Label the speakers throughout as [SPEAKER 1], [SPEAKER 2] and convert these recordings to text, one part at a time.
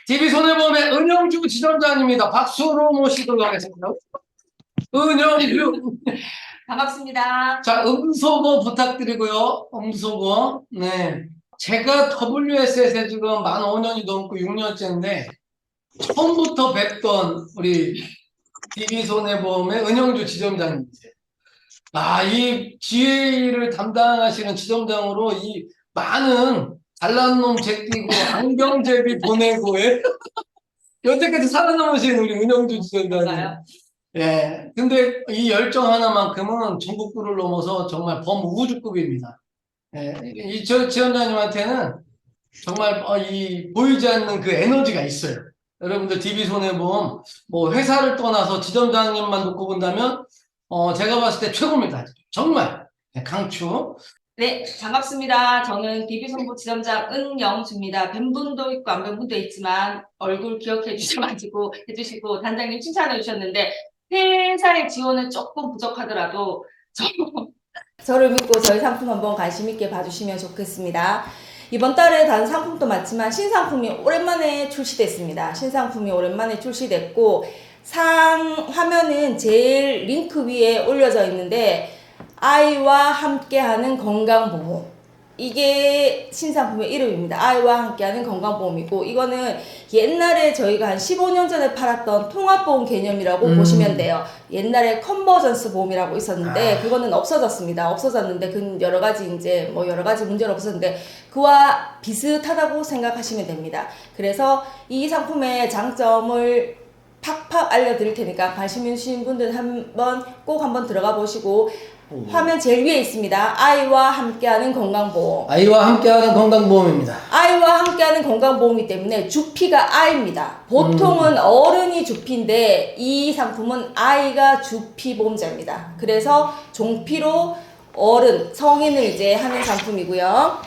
[SPEAKER 1] TV손해보험의 은영주 지점장입니다. 박수로 모시도록 하겠습니다. 은영주.
[SPEAKER 2] 반갑습니다.
[SPEAKER 1] 자, 음소거 부탁드리고요. 음소거. 네. 제가 WSS에 지금 만 5년이 넘고 6년째인데, 처음부터 뵙던 우리 TV손해보험의 은영주 지점장입니다. 이 GA를 담당하시는 지점장으로 이 많은 잘난 놈 제끼고 안경제비 보내고 여태까지 살아남으신 우리 은영주 지점장님.
[SPEAKER 2] 맞아요.
[SPEAKER 1] 예. 근데 이 열정 하나만큼은 전국구를 넘어서 정말 범우주급입니다. 예. 이 지점장님한테는 정말 이 보이지 않는 그 에너지가 있어요. 여러분들 DB손해보험 뭐 회사를 떠나서 지점장님만 놓고 본다면 제가 봤을 때 최고입니다. 정말 강추.
[SPEAKER 2] 네, 반갑습니다. 저는 DB손보 지점장 은영주입니다. 뵌 분도 있고 안 뵌 분도 있지만 얼굴 기억해 해주시고 단장님 칭찬해 주셨는데 회사의 지원은 조금 부족하더라도 저를 믿고 저희 상품 한번 관심 있게 봐주시면 좋겠습니다. 이번 달에 다른 상품도 많지만 신상품이 오랜만에 출시됐습니다. 신상품이 오랜만에 출시됐고 상 화면은 제일 링크 위에 올려져 있는데 아이와 함께하는 건강보험, 이게 신상품의 이름입니다. 아이와 함께하는 건강보험이고 이거는 옛날에 저희가 한 15년 전에 팔았던 통합보험 개념이라고 보시면 돼요. 옛날에 컨버전스 보험이라고 있었는데 그거는 없어졌습니다. 없어졌는데 그 여러 가지 문제로 없었는데 그와 비슷하다고 생각하시면 됩니다. 그래서 이 상품의 장점을 팍팍 알려드릴 테니까 관심 있으신 분들 꼭 한번 들어가 보시고 화면 제일 위에 있습니다. 아이와 함께하는 건강보험.
[SPEAKER 1] 아이와 함께하는 건강보험입니다.
[SPEAKER 2] 아이와 함께하는 건강보험이기 때문에 주피가 아이입니다. 보통은 어른이 주피인데 이 상품은 아이가 주피보험자입니다. 그래서 종피로 어른, 성인을 이제 하는 상품이고요.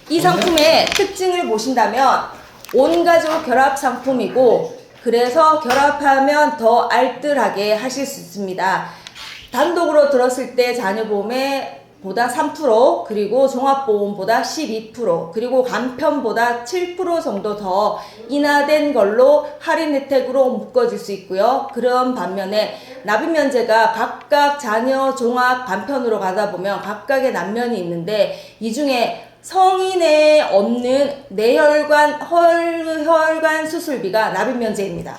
[SPEAKER 2] 이 상품의 특징을 보신다면 온가족 결합 상품이고 그래서 결합하면 더 알뜰하게 하실 수 있습니다. 단독으로 들었을 때 자녀보험에 보다 3% 그리고 종합보험보다 12% 그리고 간편보다 7% 정도 더 인하된 걸로 할인 혜택으로 묶어질 수 있고요. 그런 반면에 납입 면제가 각각 자녀, 종합, 간편으로 가다 보면 각각의 난면이 있는데 이 중에 성인에 없는 뇌혈관, 혈관 수술비가 납입 면제입니다.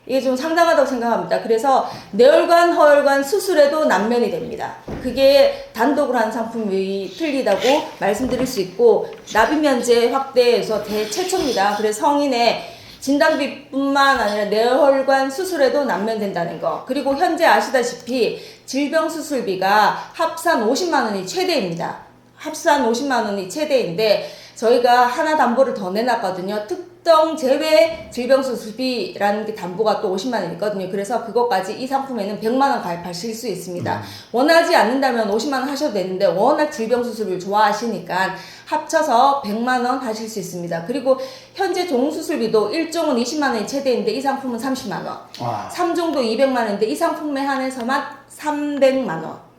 [SPEAKER 2] 이게 좀 상당하다고 생각합니다. 그래서 뇌혈관, 허혈관 수술에도 난면이 됩니다. 그게 단독으로 한 상품이 틀리다고 말씀드릴 수 있고 납입 면제 확대해서 대최초입니다. 그래서 성인의 진단비뿐만 아니라 뇌혈관 수술에도 난면된다는 거. 그리고 현재 아시다시피 질병 수술비가 합산 50만 원이 최대입니다. 합산 50만 원이 최대인데 저희가 하나 담보를 더 내놨거든요. 특정 제외 질병수술비라는 게 담보가 또 50만 원 있거든요. 그래서 그것까지 이 상품에는 100만 원 가입하실 수 있습니다. 원하지 않는다면 50만 원 하셔도 되는데 워낙 질병수술을 좋아하시니까 합쳐서 100만 원 하실 수 있습니다. 그리고 현재 종수술비도 1종은 20만 원이 최대인데 이 상품은 30만 원. 3종도 200만 원인데 이 상품에 한해서만 300만 원.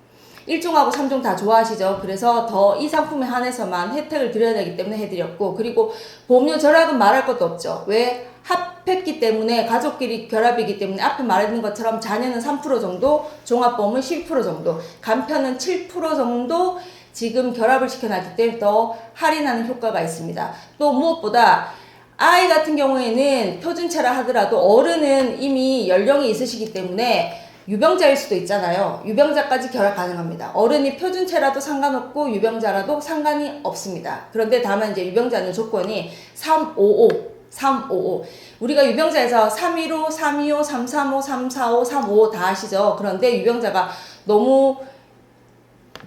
[SPEAKER 2] 1종하고 3종 다 좋아하시죠? 그래서 더 이 상품에 한해서만 혜택을 드려야 되기 때문에 해드렸고 그리고 보험료 절약은 말할 것도 없죠. 왜? 합했기 때문에 가족끼리 결합이기 때문에 앞에 말했는 것처럼 자녀는 3% 정도, 종합보험은 10% 정도, 간편은 7% 정도 지금 결합을 시켜놨기 때문에 더 할인하는 효과가 있습니다. 또 무엇보다 아이 같은 경우에는 표준체라 하더라도 어른은 이미 연령이 있으시기 때문에 유병자일 수도 있잖아요. 유병자까지 결합 가능합니다. 어른이 표준체라도 상관없고 유병자라도 상관이 없습니다. 그런데 다만 이제 유병자는 조건이 355. 우리가 유병자에서 315, 325, 335, 345, 355 다 아시죠? 그런데 유병자가 너무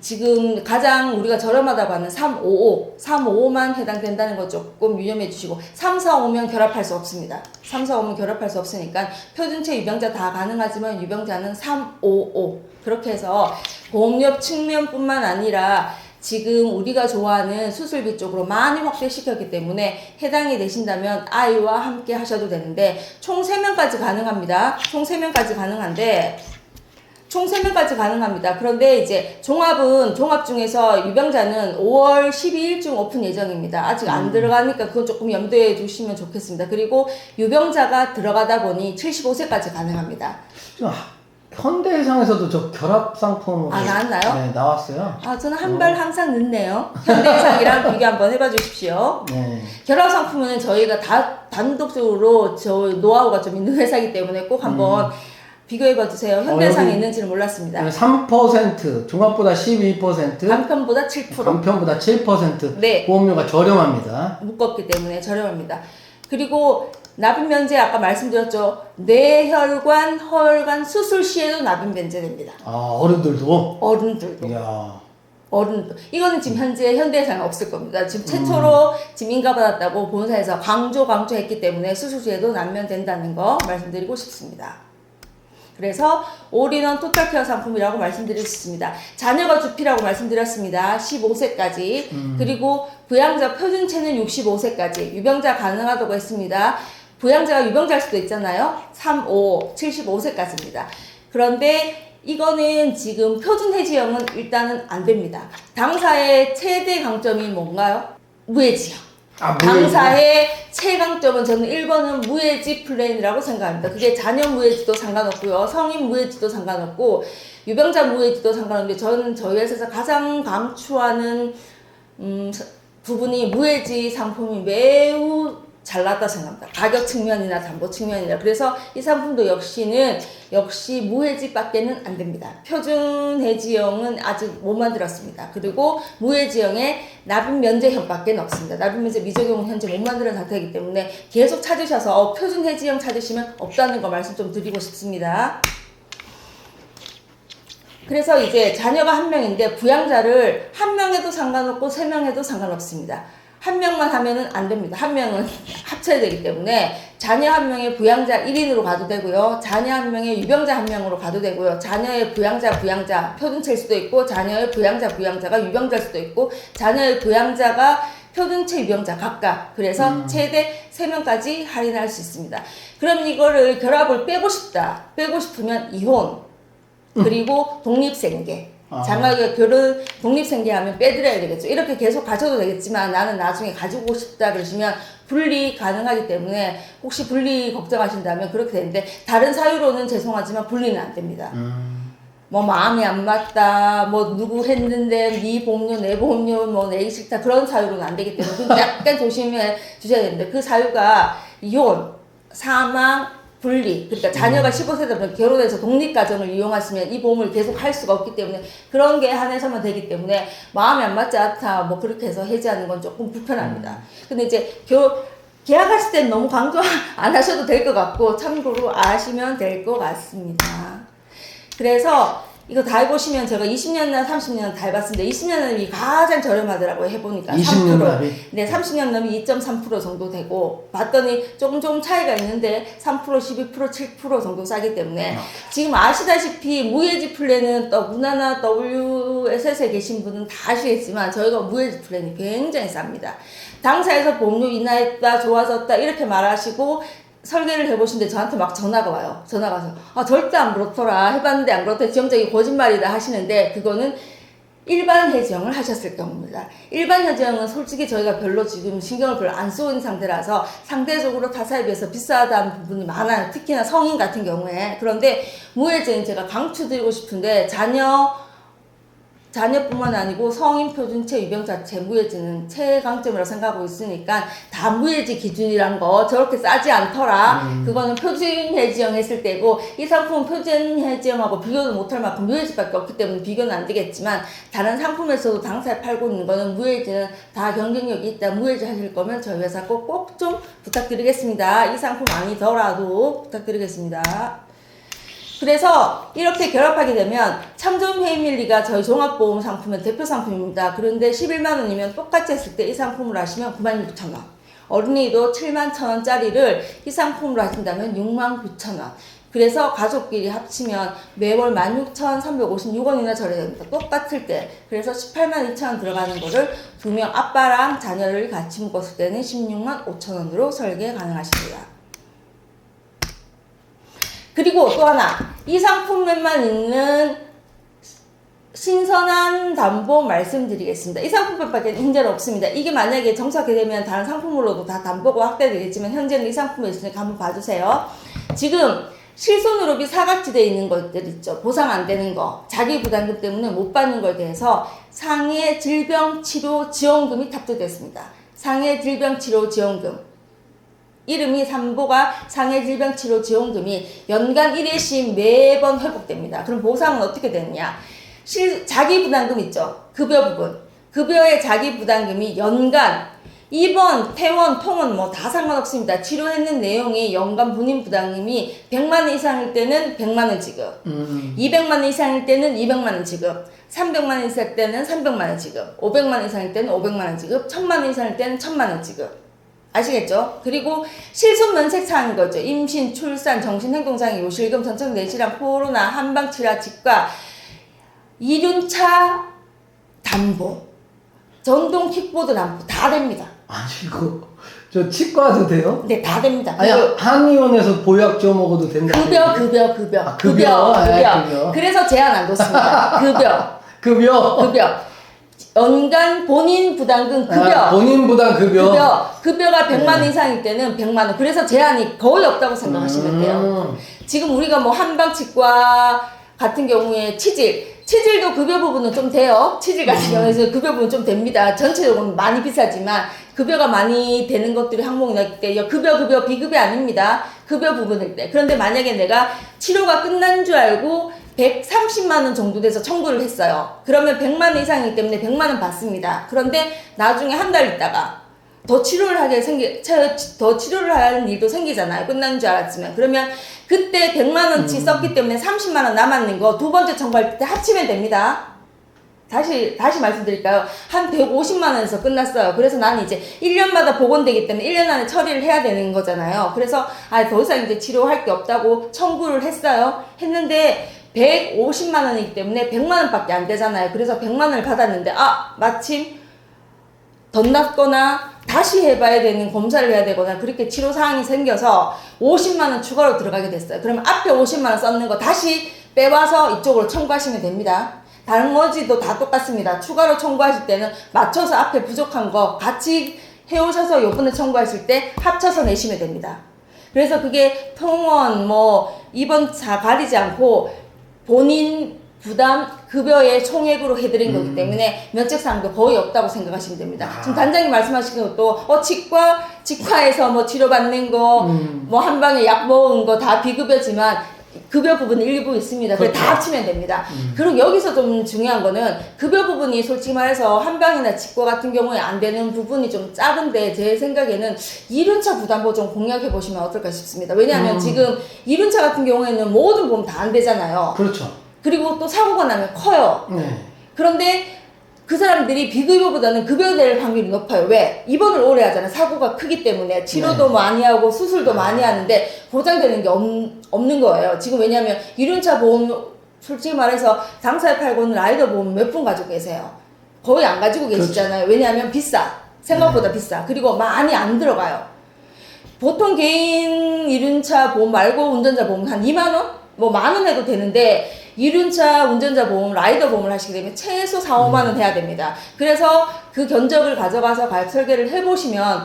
[SPEAKER 2] 지금 가장 우리가 저렴하다고 하는 355만 해당된다는 거 조금 유념해 주시고 345면 결합할 수 없습니다. 345면 결합할 수 없으니까 표준체 유병자 다 가능하지만 유병자는 355 그렇게 해서 보험료 측면뿐만 아니라 지금 우리가 좋아하는 수술비 쪽으로 많이 확대시켰기 때문에 해당이 되신다면 아이와 함께 하셔도 되는데 총 3명까지 가능합니다. 총 3명까지 가능한데 총 3명까지 가능합니다. 그런데 이제 종합 중에서 유병자는 5월 12일쯤 오픈 예정입니다. 아직 안 들어가니까 그건 조금 염두에 두시면 좋겠습니다. 그리고 유병자가 들어가다 보니 75세까지 가능합니다.
[SPEAKER 1] 현대해상에서도 저 결합 상품
[SPEAKER 2] 나왔나요?
[SPEAKER 1] 네, 나왔어요.
[SPEAKER 2] 저는 한 발 항상 늦네요. 현대해상이랑 비교 한번 해봐 주십시오.
[SPEAKER 1] 네.
[SPEAKER 2] 결합 상품은 저희가 단독적으로 저 노하우가 좀 있는 회사이기 때문에 꼭 한번 비교해봐 주세요. 현대해상에
[SPEAKER 1] 여기
[SPEAKER 2] 있는지는 몰랐습니다.
[SPEAKER 1] 3%, 종합보다 12%,
[SPEAKER 2] 간편보다 7%.
[SPEAKER 1] 간편보다 7%.
[SPEAKER 2] 네.
[SPEAKER 1] 보험료가 저렴합니다.
[SPEAKER 2] 묶었기 때문에 저렴합니다. 그리고 납입 면제 아까 말씀드렸죠. 뇌혈관, 허혈관 수술 시에도 납입 면제됩니다.
[SPEAKER 1] 어른들도?
[SPEAKER 2] 어른들도.
[SPEAKER 1] 이야.
[SPEAKER 2] 어른도. 이거는 지금 현재 현대에서는 없을 겁니다. 지금 최초로 지금 인가받았다고 본사에서 강조했기 때문에 수술 시에도 남면된다는 거 말씀드리고 싶습니다. 그래서 올인원 토탈케어 상품이라고 말씀드릴 수 있습니다. 자녀가 주피라고 말씀드렸습니다. 15세까지. 그리고 부양자 표준체는 65세까지. 유병자 가능하다고 했습니다. 부양자가 유병자일 수도 있잖아요. 75세까지입니다. 그런데 이거는 지금 표준 해지형은 일단은 안 됩니다. 당사의 최대 강점이 뭔가요? 무해지형. 당사의 최강점은 저는 1번은 무해지 플랜이라고 생각합니다. 그게 자녀 무해지도 상관없고요. 성인 무해지도 상관없고 유병자 무해지도 상관없는데 저는 저희 회사에서 가장 강추하는 부분이 무해지 상품이 매우 잘났다 생각합니다. 가격 측면이나 담보 측면이나. 그래서 이 상품도 역시 무해지밖에는 안 됩니다. 표준 해지형은 아직 못 만들었습니다. 그리고 무해지형에 납입 면제형밖에 없습니다. 납입 면제 미적용은 현재 못 만드는 상태이기 때문에 계속 찾으셔서 표준 해지형 찾으시면 없다는 거 말씀 좀 드리고 싶습니다. 그래서 이제 자녀가 1명인데 부양자를 1명에도 상관없고 3명 해도 상관없습니다. 1명만 하면은 안 됩니다. 1명은 합쳐야 되기 때문에 자녀 1명에 부양자 1인으로 가도 되고요. 자녀 1명에 유병자 1명으로 가도 되고요. 자녀의 부양자 표준체일 수도 있고 자녀의 부양자가 유병자일 수도 있고 자녀의 부양자가 표준체 유병자 각각. 그래서 최대 3명까지 할인할 수 있습니다. 그럼 이거를 결합을 빼고 싶으면 이혼 그리고 독립생계. 장가가 결혼 독립생계하면 빼드려야 되겠죠. 이렇게 계속 가져도 되겠지만 나는 나중에 가지고 싶다 그러시면 분리 가능하기 때문에 혹시 분리 걱정하신다면 그렇게 되는데 다른 사유로는 죄송하지만 분리는 안 됩니다. 뭐 마음이 안 맞다, 뭐 누구 했는데 네 보험료, 내 보험료, 뭐 내기 싫다 그런 사유로는 안 되기 때문에 그건 약간 조심해 주셔야 됩니다. 그 사유가 이혼, 사망, 분리. 그러니까 자녀가 15세 되면 결혼해서 독립가정을 이용하시면 이 보험을 계속 할 수가 없기 때문에 그런 게 한해서만 되기 때문에 마음이 안 맞지 않다 뭐 그렇게 해서 해지하는 건 조금 불편합니다. 근데 이제 계약하실 때는 너무 강조 안 하셔도 될 것 같고 참고로 아시면 될 것 같습니다. 그래서 이거 다 해보시면 제가 20년이나 30년 다 해봤습니다. 20년 납이 가장 저렴하더라고요. 해보니까
[SPEAKER 1] 20년
[SPEAKER 2] 3%.
[SPEAKER 1] 납이?
[SPEAKER 2] 네, 30년 납이 2.3% 정도 되고 봤더니 조금 차이가 있는데 3%, 12%, 7% 정도 싸기 때문에 지금 아시다시피 무해지 플랜은 무나나 WSS에 계신 분은 다 아시겠지만 저희가 무해지 플랜이 굉장히 쌉니다. 당사에서 보험료 인하했다, 좋아졌다 이렇게 말하시고 설계를 해보시는데 저한테 막 전화가 와요. 전화가 와서 절대 안 그렇더라. 해봤는데 안 그렇다. 지형적인 거짓말이다 하시는데 그거는 일반 해지형을 하셨을 경우입니다. 일반 해지형은 솔직히 저희가 별로 지금 신경을 별로 안 쓰고 있는 상태라서 상대적으로 타사에 비해서 비싸다는 부분이 많아요. 특히나 성인 같은 경우에. 그런데 무해지는 제가 강추드리고 싶은데 자녀뿐만 아니고 성인 표준체 유병자체 무해지는 최강점이라고 생각하고 있으니까 다 무해지 기준이란 거 저렇게 싸지 않더라. 그거는 표준 해지형 했을 때고 이 상품은 표준 해지형하고 비교도 못할 만큼 무해지밖에 없기 때문에 비교는 안 되겠지만 다른 상품에서도 당사에 팔고 있는 거는 무해지는 다 경쟁력이 있다. 무해지 하실 거면 저희 회사 꼭 좀 부탁드리겠습니다. 이 상품 아니더라도 부탁드리겠습니다. 그래서 이렇게 결합하게 되면 참좋은 페이밀리가 저희 종합보험 상품의 대표 상품입니다. 그런데 11만원이면 똑같이 했을 때 이 상품으로 하시면 96,000원. 어린이도 71,000원짜리를 이 상품으로 하신다면 69,000원. 그래서 가족끼리 합치면 매월 16,356원이나 절약됩니다. 똑같을 때. 그래서 182,000원 들어가는 거를 2명 아빠랑 자녀를 같이 묶었을 때는 165,000원으로 설계 가능하십니다. 그리고 또 하나 이 상품에만 있는 신선한 담보 말씀드리겠습니다. 이 상품밖에 현재는 없습니다. 이게 만약에 정착되면 다른 상품으로도 다 담보가 확대되겠지만 현재는 이 상품에 있으니까 한번 봐주세요. 지금 실손으로비 사각지대에 있는 것들 있죠. 보상 안 되는 거, 자기 부담금 때문에 못 받는 거에 대해서 상해 질병 치료 지원금이 탑재됐습니다. 상해 질병 치료 지원금. 이름이 삼보가 상해 질병 치료 지원금이 연간 1회씩 매번 회복됩니다. 그럼 보상은 어떻게 되느냐? 자기 부담금 있죠. 급여 부분. 급여의 자기 부담금이 연간 입원, 퇴원, 통원 뭐 다 상관없습니다. 치료했는 내용이 연간 본인 부담금이 100만 원 이상일 때는 100만 원 지급, 200만 원 이상일 때는 200만 원 지급, 300만 원 이상일 때는 300만 원 지급, 500만 원 이상일 때는 500만 원 지급, 1000만 원 이상일 때는 1000만 원 지급. 아시겠죠? 그리고 실손 면책사항인 거죠. 임신, 출산, 정신행동장애, 요실금, 전청 내실환, 코로나, 한방치라, 치과, 이륜차 담보, 전동 킥보드 담보 다 됩니다.
[SPEAKER 1] 아니 이거 저 치과도 돼요?
[SPEAKER 2] 네, 다 됩니다.
[SPEAKER 1] 아니 한의원에서 보약 줘 먹어도 된다.
[SPEAKER 2] 급여.
[SPEAKER 1] 아, 급여.
[SPEAKER 2] 그래서 제한 안 뒀습니다. 급여. 연간 본인 부담금 급여.
[SPEAKER 1] 아, 본인 부담 급여.
[SPEAKER 2] 급여가 100만 원 이상일 때는 100만 원. 그래서 제한이 거의 없다고 생각하시면 돼요. 지금 우리가 뭐 한방치과 같은 경우에 치질도 급여 부분은 좀 돼요. 치질 같은 경우에는 급여 부분 좀 됩니다. 전체적으로 많이 비싸지만 급여가 많이 되는 것들이 항목이 나기 때문에 급여, 비급여 아닙니다. 급여 부분일 때. 그런데 만약에 내가 치료가 끝난 줄 알고 130만 원 정도 돼서 청구를 했어요. 그러면 100만 원 이상이기 때문에 100만 원 받습니다. 그런데 나중에 한 달 있다가 더 치료를 하는 일도 생기잖아요. 끝난 줄 알았지만. 그러면 그때 100만 원치 썼기 때문에 30만 원 남았는 거 두 번째 청구할 때 합치면 됩니다. 다시 말씀드릴까요? 한 150만 원에서 끝났어요. 그래서 나는 이제 1년마다 복원되기 때문에 1년 안에 처리를 해야 되는 거잖아요. 그래서 더 이상 이제 치료할 게 없다고 청구를 했어요. 했는데 150만 원이기 때문에 100만 원밖에 안 되잖아요. 그래서 100만 원을 받았는데 마침 덧났거나 다시 해봐야 되는 검사를 해야 되거나 그렇게 치료 사항이 생겨서 50만 원 추가로 들어가게 됐어요. 그러면 앞에 50만 원 썼는 거 다시 빼와서 이쪽으로 청구하시면 됩니다. 나머지도 다 똑같습니다. 추가로 청구하실 때는 맞춰서 앞에 부족한 거 같이 해오셔서 요번에 청구하실 때 합쳐서 내시면 됩니다. 그래서 그게 통원 입원차 가리지 않고 본인 부담 급여의 총액으로 해드린 거기 때문에 면책사항도 거의 없다고 생각하시면 됩니다. 지금 단장님 말씀하신 것도 치과에서 치료받는 거 한 방에 약 먹은 거 다 비급여지만 급여 부분이 일부 있습니다. 그래 다 합치면 됩니다. 그리고 여기서 좀 중요한 거는 급여 부분이 솔직히 말해서 한방이나 치과 같은 경우에 안 되는 부분이 좀 작은데 제 생각에는 이륜차 부담보 좀 공략해 보시면 어떨까 싶습니다. 왜냐하면 지금 이륜차 같은 경우에는 모든 보험 다 안 되잖아요.
[SPEAKER 1] 그렇죠.
[SPEAKER 2] 그리고 또 사고가 나면 커요.
[SPEAKER 1] 네.
[SPEAKER 2] 그런데 그 사람들이 비급여보다는 급여될 확률이 높아요. 왜? 입원을 오래 하잖아요. 사고가 크기 때문에 치료도 많이 하고 수술도 많이 하는데 보장되는 게 없는 거예요. 지금 왜냐하면 이륜차 보험 솔직히 말해서 당사에 팔고는 라이더 보험 몇 분 가지고 계세요. 거의 안 가지고 계시잖아요. 왜냐하면 비싸. 생각보다 비싸. 그리고 많이 안 들어가요. 보통 개인 이륜차 보험 말고 운전자 보험 한 2만 원? 10,000원 해도 되는데 이륜차 운전자 보험, 라이더 보험을 하시게 되면 최소 4, 5만 원 해야 됩니다. 그래서 그 견적을 가져가서 가입 설계를 해보시면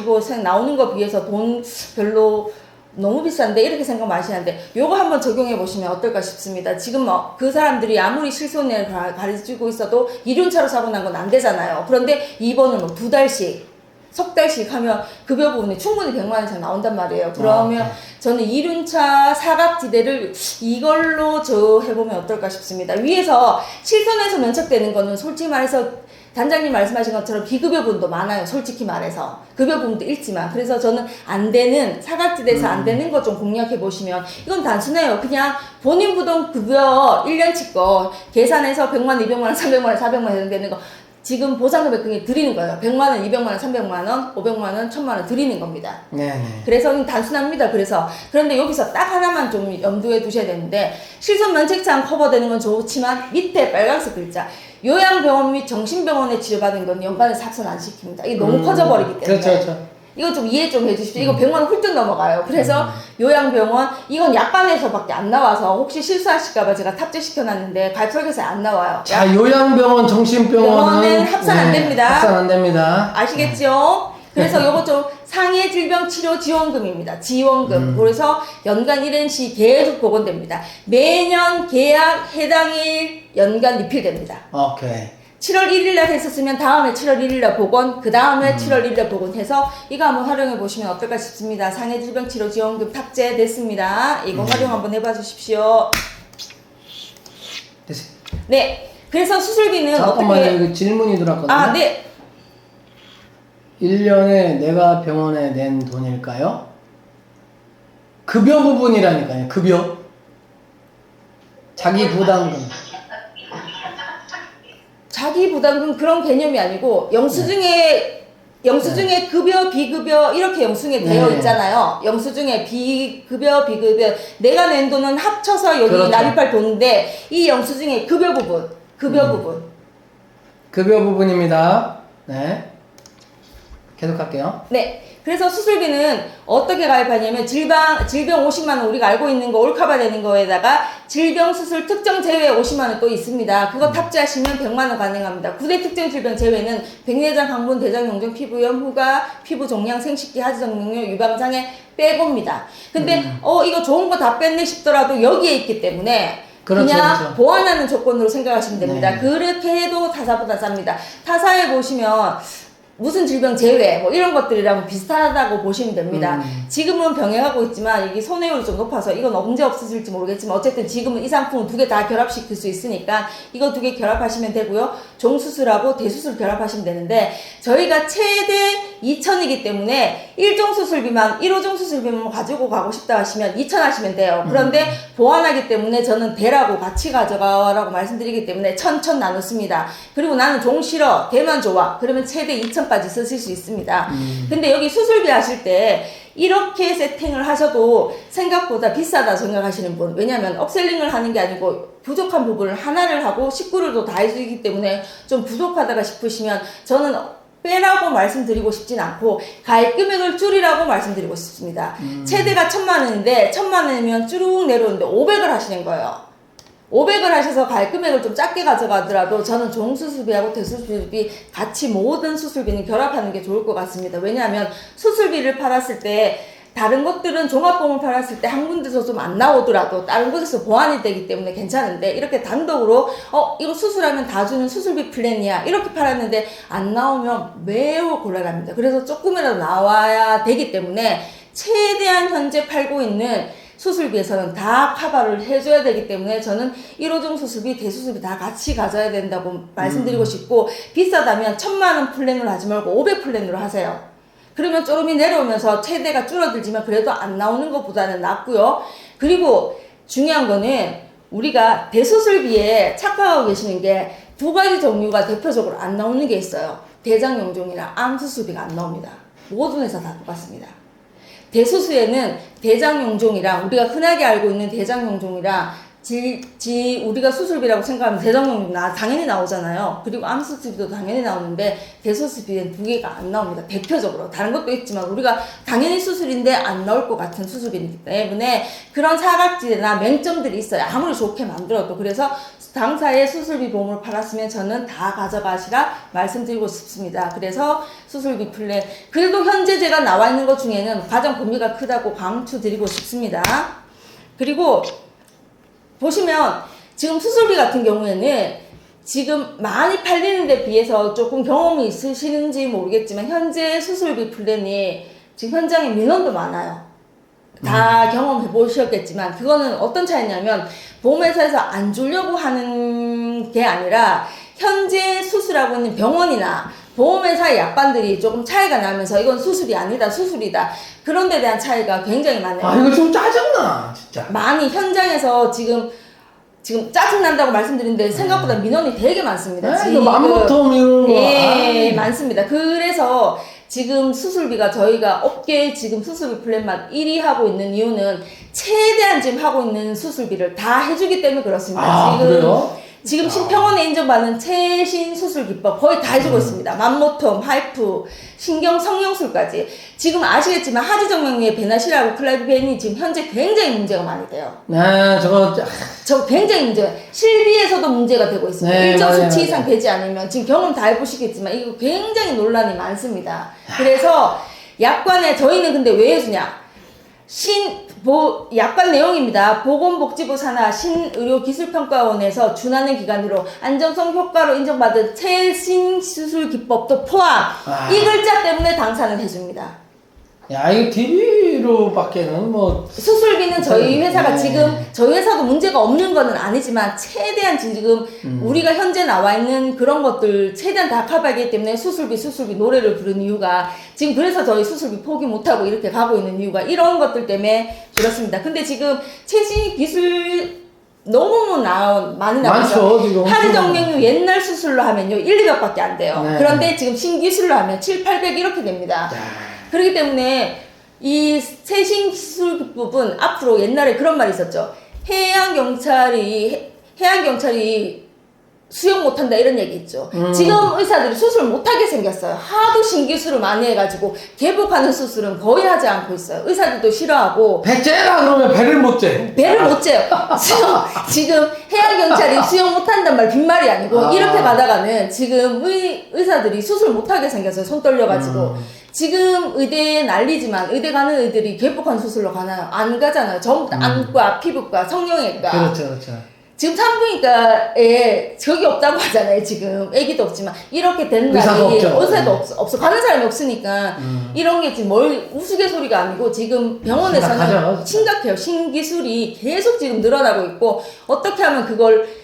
[SPEAKER 2] 이거 나오는 거 비해서 돈 별로 너무 비싼데 이렇게 생각만 하시는데 요거 한번 적용해 보시면 어떨까 싶습니다. 지금 그 사람들이 아무리 실손을 가르치고 있어도 이륜차로 사고 난 건 안 되잖아요. 그런데 입원을 2달씩 석 달씩 하면 급여 부분이 충분히 100만 원 이상 나온단 말이에요. 그러면 저는 이륜차 사각지대를 이걸로 해보면 어떨까 싶습니다. 위에서 실손에서 면책되는 거는 솔직히 말해서 단장님 말씀하신 것처럼 비급여 부분도 많아요. 솔직히 말해서. 급여 부분도 있지만. 그래서 저는 안 되는, 사각지대에서 안 되는 거 좀 공략해 보시면 이건 단순해요. 그냥 본인 부담 급여 1년치 거 계산해서 100만 원, 200만 원, 300만 원, 400만 원 되는 거 지금 보상금액 드리는 거예요. 100만 원, 200만 원, 300만 원, 500만 원, 1000만 원 드리는 겁니다.
[SPEAKER 1] 네네.
[SPEAKER 2] 그래서 단순합니다. 그런데 여기서 딱 하나만 좀 염두에 두셔야 되는데 실손 면책사항 커버되는 건 좋지만 밑에 빨간색 글자 요양병원 및 정신병원에 치료받은 건 연간에 삭선 안 시킵니다. 이게 너무 커져버리기 때문에.
[SPEAKER 1] 그렇죠.
[SPEAKER 2] 이거 좀 이해 좀 해주십시오. 이거 100만 원 훌쩍 넘어가요. 그래서 요양병원 이건 약관에서밖에 안 나와서 혹시 실수하실까봐 제가 탑재시켜놨는데 가입 설계서에 안 나와요.
[SPEAKER 1] 자, 요양병원, 정신병원은
[SPEAKER 2] 병원은 합산 안 됩니다.
[SPEAKER 1] 합산 안 됩니다.
[SPEAKER 2] 아시겠죠? 그래서 요거 좀 상해 질병 치료 지원금입니다. 지원금. 그래서 연간 1년씩 계속 복원됩니다. 매년 계약 해당일 연간 리필됩니다.
[SPEAKER 1] 오케이.
[SPEAKER 2] 7월 1일 날 했었으면 다음에 7월 1일 날 복원, 그 다음에 7월 1일 날 복원해서 이거 한번 활용해 보시면 어떨까 싶습니다. 상해 질병 치료 지원금 탑재됐습니다. 이거 활용 한번 해봐 주십시오.
[SPEAKER 1] 됐어요.
[SPEAKER 2] 네. 그래서 수술비는
[SPEAKER 1] 잠깐만요.
[SPEAKER 2] 어떻게?
[SPEAKER 1] 이거 질문이 들어왔거든요.
[SPEAKER 2] 아, 네.
[SPEAKER 1] 1년에 내가 병원에 낸 돈일까요? 급여 부분이라니까요. 급여. 자기 부담금.
[SPEAKER 2] 자기 부담금 그런 개념이 아니고 영수증에 급여, 비급여 이렇게 영수증에 되어
[SPEAKER 1] 네.
[SPEAKER 2] 있잖아요. 영수증에 비급여, 비급여 내가 낸 돈은 합쳐서 여기
[SPEAKER 1] 그렇죠.
[SPEAKER 2] 납입할 돈인데 이 영수증에 급여 부분, 부분.
[SPEAKER 1] 급여 부분입니다. 네. 계속할게요.
[SPEAKER 2] 네. 그래서 수술비는 어떻게 가입하냐면 질병 50만 원 우리가 알고 있는 거 올카바 되는 거에다가 질병 수술 특정 제외 50만 원 또 있습니다. 그거 탑재하시면 100만 원 가능합니다. 9대 특정 질병 제외는 백내장, 항문, 대장, 용종, 피부염, 후가, 피부 종양, 생식기, 하지정맥류, 유방장애 빼고입니다. 근데 이거 좋은 거 다 뺐네 싶더라도 여기에 있기 때문에
[SPEAKER 1] 그렇죠,
[SPEAKER 2] 그냥
[SPEAKER 1] 그렇죠.
[SPEAKER 2] 보완하는 조건으로 생각하시면 됩니다.
[SPEAKER 1] 네.
[SPEAKER 2] 그렇게 해도 타사보다 쌉니다. 타사에 보시면 무슨 질병 제외 뭐 이런 것들이랑 비슷하다고 보시면 됩니다. 지금은 병행하고 있지만 이게 손해율이 좀 높아서 이건 언제 없어질지 모르겠지만 어쨌든 지금은 이 상품은 두 개 다 결합시킬 수 있으니까 이거 두 개 결합하시면 되고요. 종수술하고 대수술 결합하시면 되는데 저희가 최대 2,000이기 때문에 1종 수술비만 1호종 수술비만 가지고 가고 싶다 하시면 2,000 하시면 돼요. 그런데 보완하기 때문에 저는 대라고 같이 가져가라고 말씀드리기 때문에 1,000 나눴습니다. 그리고 나는 종 싫어 대만 좋아 그러면 최대 2,000까지 쓰실 수 있습니다. 근데 여기 수술비 하실 때 이렇게 세팅을 하셔도 생각보다 비싸다 생각하시는 분 왜냐면 업셀링을 하는 게 아니고 부족한 부분을 하나를 하고 19류도 다 해주기 때문에 좀 부족하다가 싶으시면 저는 빼라고 말씀드리고 싶진 않고 가입 금액을 줄이라고 말씀드리고 싶습니다. 최대가 1,000만 원인데 1,000만 원이면 쭉 내려오는데 500을 하시는 거예요. 500을 하셔서 가입 금액을 좀 작게 가져가더라도 저는 종수술비하고 대수술비 같이 모든 수술비는 결합하는 게 좋을 것 같습니다. 왜냐하면 수술비를 팔았을 때 다른 것들은 종합보험을 팔았을 때 한 군데서 좀 안 나오더라도 다른 곳에서 보완이 되기 때문에 괜찮은데 이렇게 단독으로 이거 수술하면 다 주는 수술비 플랜이야 이렇게 팔았는데 안 나오면 매우 곤란합니다. 그래서 조금이라도 나와야 되기 때문에 최대한 현재 팔고 있는 수술비에서는 다 커버를 해줘야 되기 때문에 저는 1호종 수술비, 대수술비 다 같이 가져야 된다고 말씀드리고 싶고 비싸다면 1,000만 원 플랜으로 하지 말고 500 플랜으로 하세요. 그러면 조금이 내려오면서 최대가 줄어들지만 그래도 안 나오는 것보다는 낫고요. 그리고 중요한 거는 우리가 대수술비에 착각하고 계시는 게 두 가지 종류가 대표적으로 안 나오는 게 있어요. 대장용종이랑 암수술비가 안 나옵니다. 모든 회사 다 똑같습니다. 대수술에는 대장용종이랑 우리가 흔하게 알고 있는 대장용종이랑 우리가 수술비라고 생각하면 대장용종 당연히 나오잖아요. 그리고 암수술비도 당연히 나오는데 대수술비는 두 개가 안 나옵니다. 대표적으로 다른 것도 있지만 우리가 당연히 수술인데 안 나올 것 같은 수술비이기 때문에 그런 사각지대나 맹점들이 있어요. 아무리 좋게 만들어도. 그래서 당사의 수술비 보험을 팔았으면 저는 다 가져가시라 말씀드리고 싶습니다. 그래서 수술비 플랜 그래도 현재 제가 나와 있는 것 중에는 가장 범위가 크다고 강추드리고 싶습니다. 그리고 보시면 지금 수술비 같은 경우에는 지금 많이 팔리는 데 비해서 조금 경험이 있으시는지 모르겠지만 현재 수술비 플랜이 지금 현장에 민원도 많아요. 다 경험해 보셨겠지만 그거는 어떤 차이냐면 보험회사에서 안 주려고 하는 게 아니라 현재 수술하고 있는 병원이나 보험회사의 약관들이 조금 차이가 나면서 이건 수술이 아니다 수술이다 그런 데 대한 차이가 굉장히 많아요.
[SPEAKER 1] 아, 이거 좀 짜증나, 진짜.
[SPEAKER 2] 많이 현장에서 지금 짜증난다고 말씀드리는데 생각보다 민원이 되게 많습니다.
[SPEAKER 1] 이거 맘부터 미루는 거.
[SPEAKER 2] 예, 많습니다. 그래서 지금 수술비가 저희가 업계 지금 수술비 플랜만 1위 하고 있는 이유는 최대한 지금 하고 있는 수술비를 다 해주기 때문에 그렇습니다.
[SPEAKER 1] 아,
[SPEAKER 2] 지금
[SPEAKER 1] 그래요?
[SPEAKER 2] 지금 신평원에 인정받는 최신 수술 기법 거의 다 해주고 있습니다. 맘모톰, 하이프, 신경 성형술까지. 지금 아시겠지만 하지정맥류의 베나시라고 클라이브벤이 지금 현재 굉장히 문제가 많이 돼요.
[SPEAKER 1] 네,
[SPEAKER 2] 저 굉장히 문제가 실비에서도 문제가 되고 있습니다.
[SPEAKER 1] 네,
[SPEAKER 2] 일정
[SPEAKER 1] 맞아요,
[SPEAKER 2] 수치 이상
[SPEAKER 1] 맞아요.
[SPEAKER 2] 되지 않으면 지금 경험 다 해보시겠지만 이거 굉장히 논란이 많습니다. 그래서 약관에 저희는 근데 왜 해주냐? 약관 내용입니다. 보건복지부 산하 신의료기술평가원에서 준하는 기관으로 안정성 효과로 인정받은 최신 수술 기법도 포함. 이 글자 때문에 당사는 해줍니다.
[SPEAKER 1] 야, 이거 TV로밖에는 뭐.
[SPEAKER 2] 수술비는 저희 회사가
[SPEAKER 1] 네.
[SPEAKER 2] 지금 저희 회사도 문제가 없는 거는 아니지만 최대한 지금 우리가 현재 나와 있는 그런 것들 최대한 다 커버하기 때문에 수술비 노래를 부르는 이유가 지금 그래서 저희 수술비 포기 못하고 이렇게 가고 있는 이유가 이런 것들 때문에 그렇습니다. 근데 지금 최신 기술 너무 많이 나와서
[SPEAKER 1] 많죠, 지금.
[SPEAKER 2] 하지정맥류 옛날 수술로 하면요 1, 200밖에 안 돼요.
[SPEAKER 1] 네.
[SPEAKER 2] 그런데 지금 신기술로 하면 7, 800 이렇게 됩니다. 그렇기 때문에 이 최신 기술 기법은 앞으로 옛날에 그런 말이 있었죠. 해양경찰이 수용 못한다 이런 얘기 있죠. 지금 의사들이 수술 못하게 생겼어요. 하도 신기술을 많이 해가지고 개복하는 수술은 거의 하지 않고 있어요. 의사들도 싫어하고
[SPEAKER 1] 배째라 그러면 배를 못 재.
[SPEAKER 2] 배를 못 재요. 지금 해양경찰이 수용 못한단 말 빈말이 아니고 이렇게 가다가는 지금 의사들이 수술 못하게 생겼어요. 손 떨려가지고. 지금 의대에 난리지만 의대 가는 의들이 개복한 수술로 가나요? 안 가잖아요. 전부 다 안과, 피부과, 성형외과.
[SPEAKER 1] 그렇죠.
[SPEAKER 2] 지금 산부인과에 적이 없다고 하잖아요. 지금 애기도 없지만 이렇게 된
[SPEAKER 1] 의사도
[SPEAKER 2] 날이
[SPEAKER 1] 없죠.
[SPEAKER 2] 의사도 없어 가는 사람이 없으니까 이런 게 지금 우스갯소리가 아니고 지금 병원에서는
[SPEAKER 1] 심각하죠.
[SPEAKER 2] 심각해요. 신기술이 계속 지금 늘어나고 있고 어떻게 하면 그걸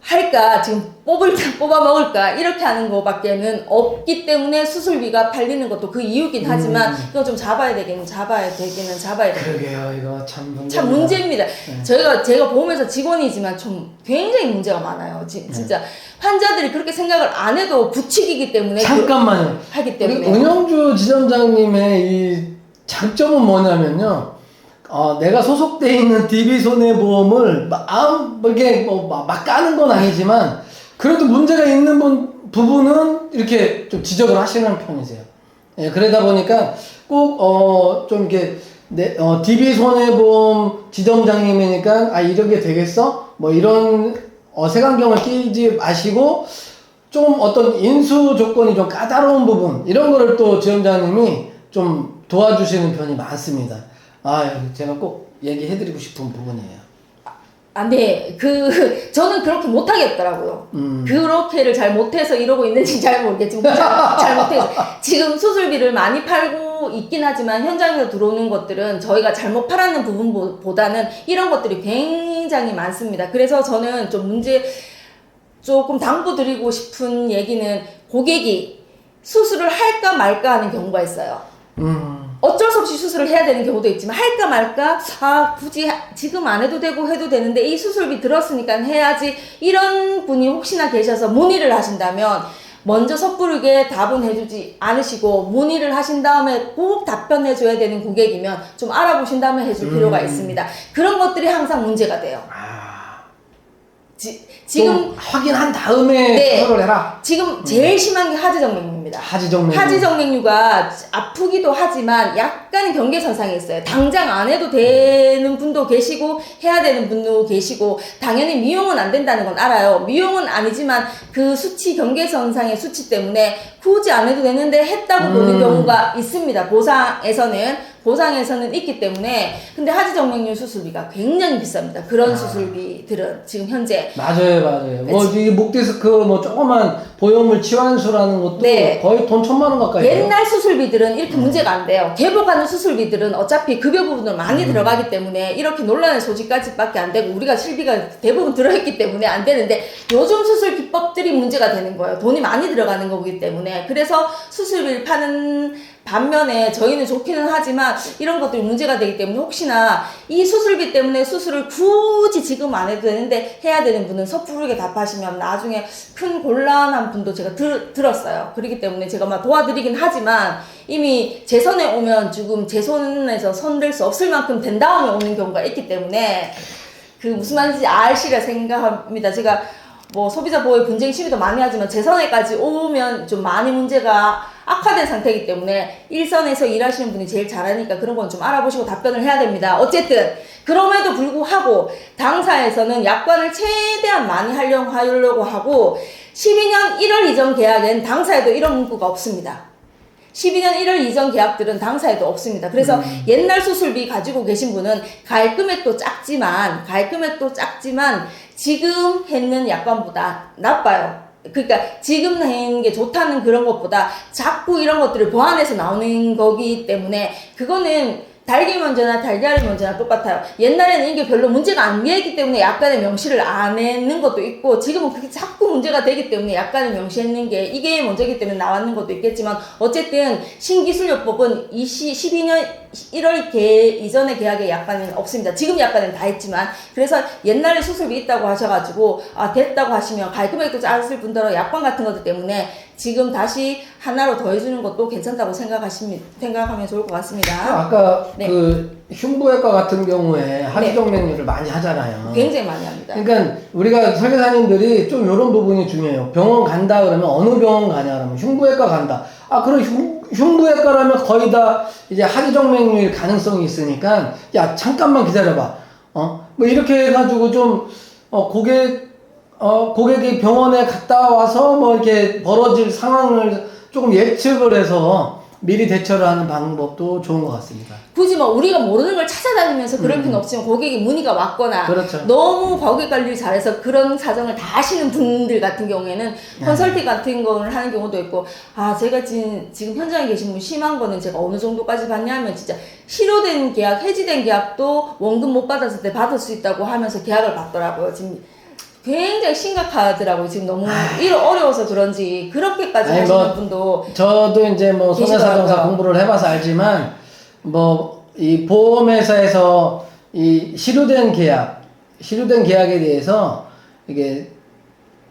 [SPEAKER 2] 할까 지금 뽑아 먹을까 이렇게 하는 거밖에는 없기 때문에 수술비가 팔리는 것도 그 이유긴 하지만 이거 좀 잡아야 되기는 잡아야 돼요.
[SPEAKER 1] 그러게요. 이거 참
[SPEAKER 2] 참 문제입니다. 제가 보면서 직원이지만 좀 굉장히 문제가 많아요. 진짜 환자들이 그렇게 생각을 안 해도 부칙이기 때문에
[SPEAKER 1] 잠깐만요.
[SPEAKER 2] 하기
[SPEAKER 1] 우리
[SPEAKER 2] 때문에
[SPEAKER 1] 은영주 지점장님의 이 장점은 뭐냐면요. 내가 소속돼 있는 DB손해보험을 이게 막 까는 건 아니지만 그래도 문제가 있는 부분은 이렇게 좀 지적을 하시는 편이세요. 예, 그러다 보니까 꼭 좀 이렇게 DB손해보험 지점장님이니까 이런 게 되겠어? 뭐 이런 색안경을 끼지 마시고 좀 어떤 인수 조건이 좀 까다로운 부분 이런 거를 또 지점장님이 좀 도와주시는 편이 많습니다. 제가 꼭 얘기해드리고 싶은 부분이에요.
[SPEAKER 2] 네. 저는 그렇게 못하겠더라고요. 그렇게를 잘 못해서 이러고 있는지 잘 모르겠지만, 잘 못해서. 지금 수술비를 많이 팔고 있긴 하지만, 현장에서 들어오는 것들은 저희가 잘못 팔았는 부분보다는 이런 것들이 굉장히 많습니다. 그래서 저는 조금 당부드리고 싶은 얘기는 고객이 수술을 할까 말까 하는 경우가 있어요. 어쩔 수 없이 수술을 해야 되는 경우도 있지만 할까 말까 굳이 지금 안 해도 되고 해도 되는데 이 수술비 들었으니까 해야지 이런 분이 혹시나 계셔서 문의를 하신다면 먼저 섣부르게 답은 해주지 않으시고 문의를 하신 다음에 꼭 답변해줘야 되는 고객이면 좀 알아보신 다음에 해줄 필요가 있습니다. 그런 것들이 항상 문제가 돼요. 지금
[SPEAKER 1] 확인한 다음에 처리를 해라.
[SPEAKER 2] 지금 제일 심한 게 하지정맥류입니다. 하지정맥류가 아프기도 하지만 약간 경계선상에 있어요. 당장 안 해도 되는 분도 계시고 해야 되는 분도 계시고 당연히 미용은 안 된다는 건 알아요. 미용은 아니지만 그 수치 경계선상의 수치 때문에 굳이 안 해도 되는데 했다고 보는 경우가 있습니다. 보상에서는 있기 때문에. 근데 하지정맥류 수술비가 굉장히 비쌉니다. 그런 수술비들은 지금 현재
[SPEAKER 1] 맞아요. 이 목디스크 조그만 보형물 치환수라는 것도 거의 돈 1,000만 원 가까이 돼요.
[SPEAKER 2] 옛날 수술비들은 이렇게 문제가 안 돼요. 개복하는 수술비들은 어차피 급여 부분을 많이 들어가기 때문에 이렇게 논란의 소지까지밖에 안 되고 우리가 실비가 대부분 들어있기 때문에 안 되는데 요즘 수술 기법들이 문제가 되는 거예요. 돈이 많이 들어가는 거기 때문에. 그래서 수술비를 파는 반면에 저희는 좋기는 하지만 이런 것들이 문제가 되기 때문에 혹시나 이 수술비 때문에 수술을 굳이 지금 안 해도 되는데 해야 되는 분은 섣부르게 답하시면 나중에 큰 곤란한 분도 제가 들었어요. 그렇기 때문에 제가 막 도와드리긴 하지만 이미 제 손에 오면 지금 제 손에서 손댈 수 없을 만큼 된 다음에 오는 경우가 있기 때문에 무슨 말인지 아시라 생각합니다. 제가 뭐 소비자 보호의 분쟁 시위도 많이 하지만 재선에까지 오면 좀 많이 문제가 악화된 상태이기 때문에 일선에서 일하시는 분이 제일 잘하니까 그런 건 좀 알아보시고 답변을 해야 됩니다. 어쨌든 그럼에도 불구하고 당사에서는 약관을 최대한 많이 하려고 하고 12년 1월 이전 계약엔 당사에도 이런 문구가 없습니다. 12년 1월 이전 계약들은 당사에도 없습니다. 그래서 옛날 수술비 가지고 계신 분은 가입 금액도 작지만 지금 했는 약관보다 나빠요. 그러니까 지금 하는 게 좋다는 그런 것보다 자꾸 이런 것들을 보완해서 나오는 거기 때문에 그거는 달걀 먼저나 달걀이 먼저나 똑같아요. 옛날에는 이게 별로 문제가 안 되기 때문에 약간의 명시를 안 했는 것도 있고 지금은 그게 자꾸 문제가 되기 때문에 약간의 명시했는 게 이게 먼저기 때문에 나왔는 것도 있겠지만 어쨌든 신기술요법은 12년 1월 이전의 계약에 약관은 없습니다. 지금 약관은 다 했지만 그래서 옛날에 수술비 있다고 하셔가지고 됐다고 하시면 가입금액도 작았을 뿐더러 약관 같은 것들 때문에 지금 다시 하나로 더해주는 것도 괜찮다고 생각하면 좋을 것 같습니다.
[SPEAKER 1] 아까
[SPEAKER 2] 네.
[SPEAKER 1] 그 흉부외과 같은 경우에 하지정맥류를 많이 하잖아요.
[SPEAKER 2] 굉장히 많이 합니다.
[SPEAKER 1] 그러니까 우리가 설계사님들이 좀 이런 부분이 중요해요. 병원 간다 그러면 어느 병원 가냐 그러면 흉부외과 간다. 그럼 흉부외과라면 거의 다 이제 하지정맥류일 가능성이 있으니까 야 잠깐만 기다려봐. 뭐 이렇게 해가지고 좀 고객이 병원에 갔다 와서 뭐 이렇게 벌어질 상황을 조금 예측을 해서 미리 대처를 하는 방법도 좋은 것 같습니다.
[SPEAKER 2] 굳이 뭐 우리가 모르는 걸 찾아다니면서 그럴 필요는 없지만 고객이 문의가 왔거나
[SPEAKER 1] 그렇죠.
[SPEAKER 2] 너무 고객 관리를 잘해서 그런 사정을 다 아시는 분들 같은 경우에는 컨설팅 같은 걸 하는 경우도 있고 제가 지금 현장에 계신 분 심한 거는 제가 어느 정도까지 받냐면 진짜 실효된 계약, 해지된 계약도 원금 못 받았을 때 받을 수 있다고 하면서 계약을 받더라고요. 지금 굉장히 심각하더라고요. 지금 너무 어려워서 그런지 그렇게까지 하시는 분도
[SPEAKER 1] 저도 이제 뭐 손해사정사 공부를 해봐서 알지만 뭐 이 보험회사에서 이 실효된 계약에 대해서 이게